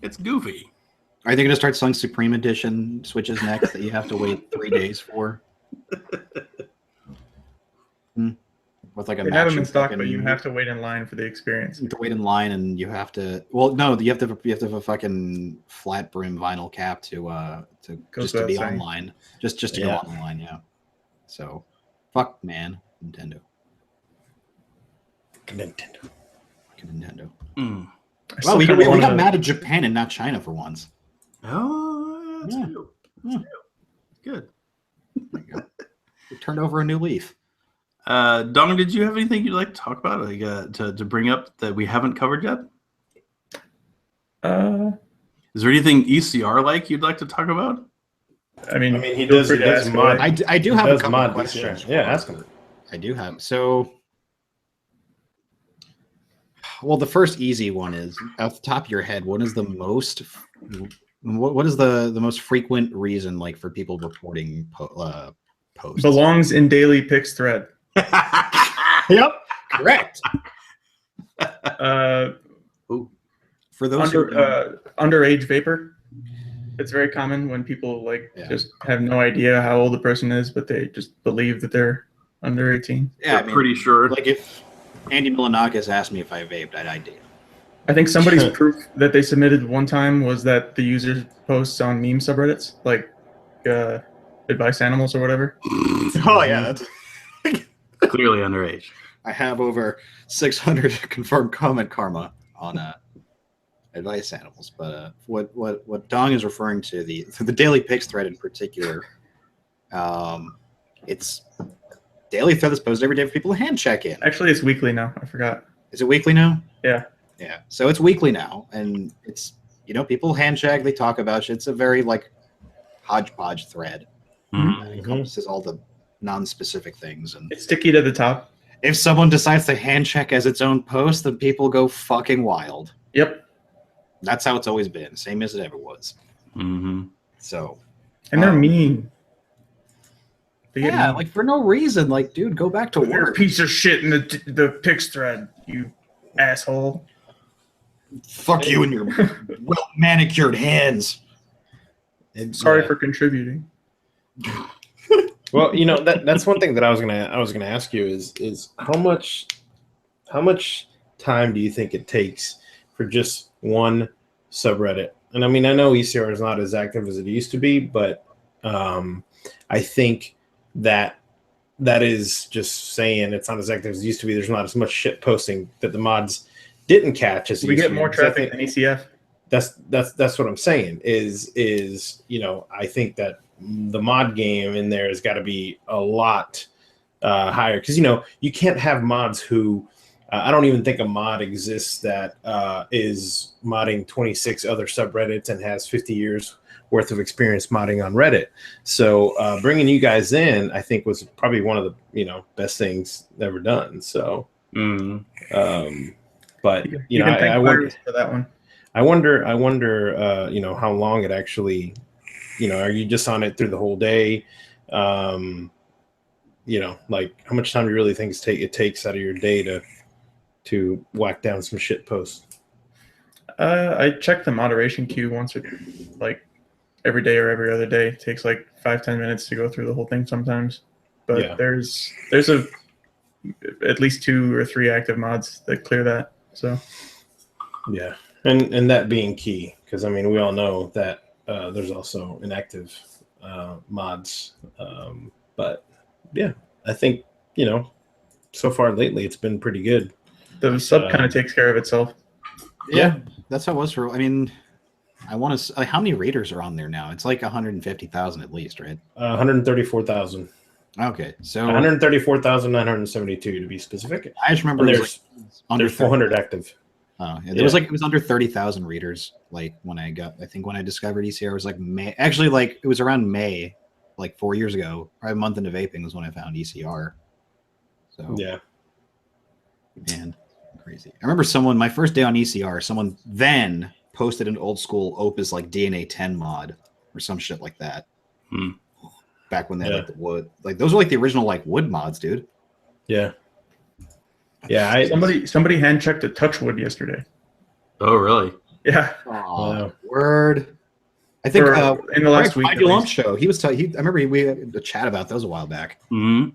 it's goofy. Are they going to start selling Supreme Edition Switches next that you have to wait 3 days for? With like a they have them in stock, but you have to wait in line for the experience. You have to wait in line, and you have to. Well, no, you have to have a fucking flat brim vinyl cap to be online, just to go online. Yeah. So, fuck, man, Nintendo. Nintendo. Well, we got mad at Japan and not China for once. Oh, that's true. Good. There you go. We turned over a new leaf. Dong, did you have anything you'd like to talk about, like to bring up that we haven't covered yet? Is there anything ECR like you'd like to talk about? I mean he does mod. I do have a couple of questions. Yeah, ask him. I do have. So, well, the first easy one is off the top of your head. What is the most? What is the most frequent reason, like, for people reporting posts? Belongs in daily pics thread. Yep, correct. For those underage vapor, it's very common when people just have no idea how old the person is, but they just believe that they're under 18. Yeah, I'm pretty sure. Like if Andy Milanakis asked me if I vaped, I'd do. I think somebody's proof that they submitted one time was that the user posts on meme subreddits, like advice animals or whatever. Oh yeah, that's clearly underage. I have over 600 confirmed comment karma on advice animals, but what Dong is referring to, the daily pics thread in particular, it's daily thread that's posted every day for people to hand check in. Actually, it's weekly now. I forgot. Is it weekly now? Yeah. Yeah. So it's weekly now, and it's people hand check, they talk about shit. It's a very hodgepodge thread. That encompasses all the non-specific things, and it's sticky to the top. If someone decides to hand check as its own post, then people go fucking wild. Yep. That's how it's always been, same as it ever was. So, and they're mean. Yeah, like for no reason. Like, dude, go back to work. You're a piece of shit in the pics thread, you asshole. Fuck you and your well manicured hands. Sorry for contributing. Well, that's one thing that I was gonna ask you is how much time do you think it takes for just one subreddit? And I mean, I know ECR is not as active as it used to be, but I think that is just saying it's not as active as it used to be. There's not as much shit posting that the mods didn't catch as we get more traffic than ECF. That's what I'm saying. Is I think that the mod game in there has got to be a lot higher, because you can't have mods who I don't even think a mod exists that is modding 26 other subreddits and has 50 years worth of experience modding on Reddit. So bringing you guys in, I think, was probably one of the best things ever done. So, but I wonder for that one. I wonder, how long it actually. Are you just on it through the whole day? Like how much time do you really think it takes out of your day to whack down some shit posts? I check the moderation queue once or every day or every other day. It takes 5-10 minutes to go through the whole thing sometimes. But there's at least 2 or 3 active mods that clear that. So yeah. And that being key, because I mean we all know that there's also inactive mods, but yeah, I think so far lately it's been pretty good. The sub kind of takes care of itself. Yeah, that's how it was for. I mean, I want to. Like, how many readers are on there now? It's like 150,000 at least, right? 134,000. Okay, so 134,972 to be specific. I just remember there's 400 active. Oh, yeah, there was like it was under 30,000 readers. Like when I discovered ECR, it was like May. Actually, like it was around May, like 4 years ago, probably a month into vaping was when I found ECR. So yeah, man, crazy. I remember my first day on ECR, someone then posted an old school Opus like DNA 10 mod or some shit like that. Back when they had like the wood, like those were like the original like wood mods, dude. Yeah. Yeah, somebody hand checked a Touchwood yesterday. Oh, really? Yeah. Wow. Word. I think in the last week, Lump show, he was. I remember we had a chat about those a while back. Mm-hmm.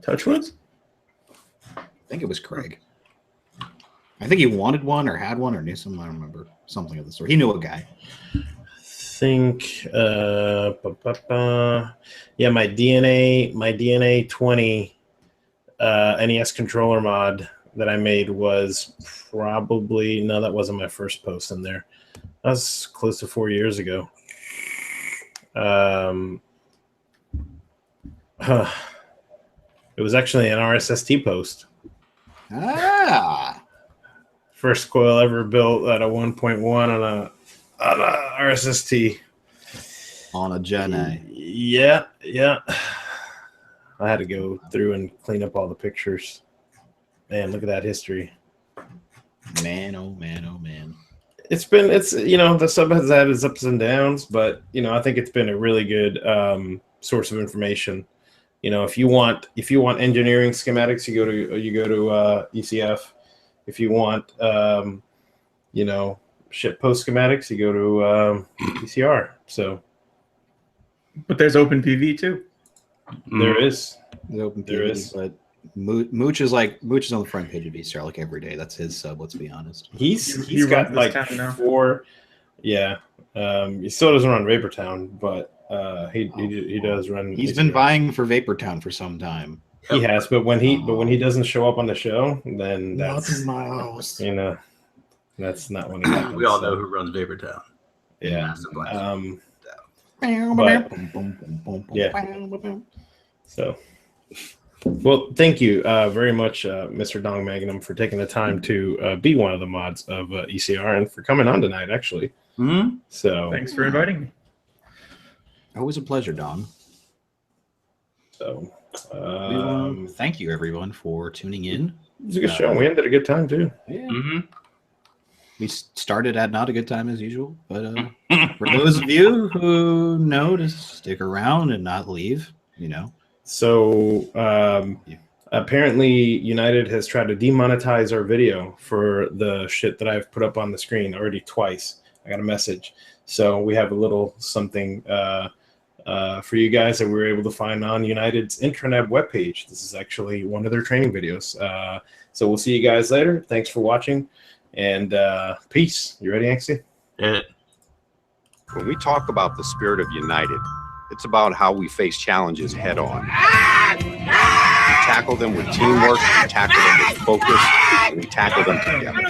Touchwoods? I think it was Craig. I think he wanted one or had one or knew someone. I don't remember something of the sort. He knew a guy. Think my DNA 20 NES controller mod that I made was probably that wasn't my first post in there. That was close to 4 years ago. It was actually an RSST post. First coil ever built at a 1.1 on a RSST. On a Gen A. Yeah. I had to go through and clean up all the pictures. Man, look at that history. Man, oh man, oh man. The sub has had its ups and downs, but I think it's been a really good source of information. If you want engineering schematics, you go to ECF. If you want ship post schematics, you go to ECR. So, but there's OpenPV too. There is. There is, but Mooch is on the front page of ECR like every day. That's his sub. Let's be honest. He's got like 4. Yeah. He still doesn't run Vaportown, but he does run. He's been vying for Vaportown for some time. He has, but when he doesn't show up on the show, then that's my house. That's not when it happens. We all know who runs Vaportown. Yeah. So, well, thank you very much, Mr. Dong Magnum, for taking the time to be one of the mods of ECR and for coming on tonight, actually. Mm-hmm. So, thanks for inviting me. Always a pleasure, Dong. So, thank you, everyone, for tuning in. It was a good show. We ended a good time, too. Yeah. Mm-hmm. We started at not a good time as usual, but for those of you who know to stick around and not leave, So apparently United has tried to demonetize our video for the shit that I've put up on the screen already twice. I got a message. So we have a little something for you guys that we were able to find on United's intranet webpage. This is actually one of their training videos. So we'll see you guys later. Thanks for watching. And peace. You ready, Anxie? Yeah. When we talk about the spirit of United, it's about how we face challenges head on. We tackle them with teamwork, we tackle them with focus, and we tackle them together.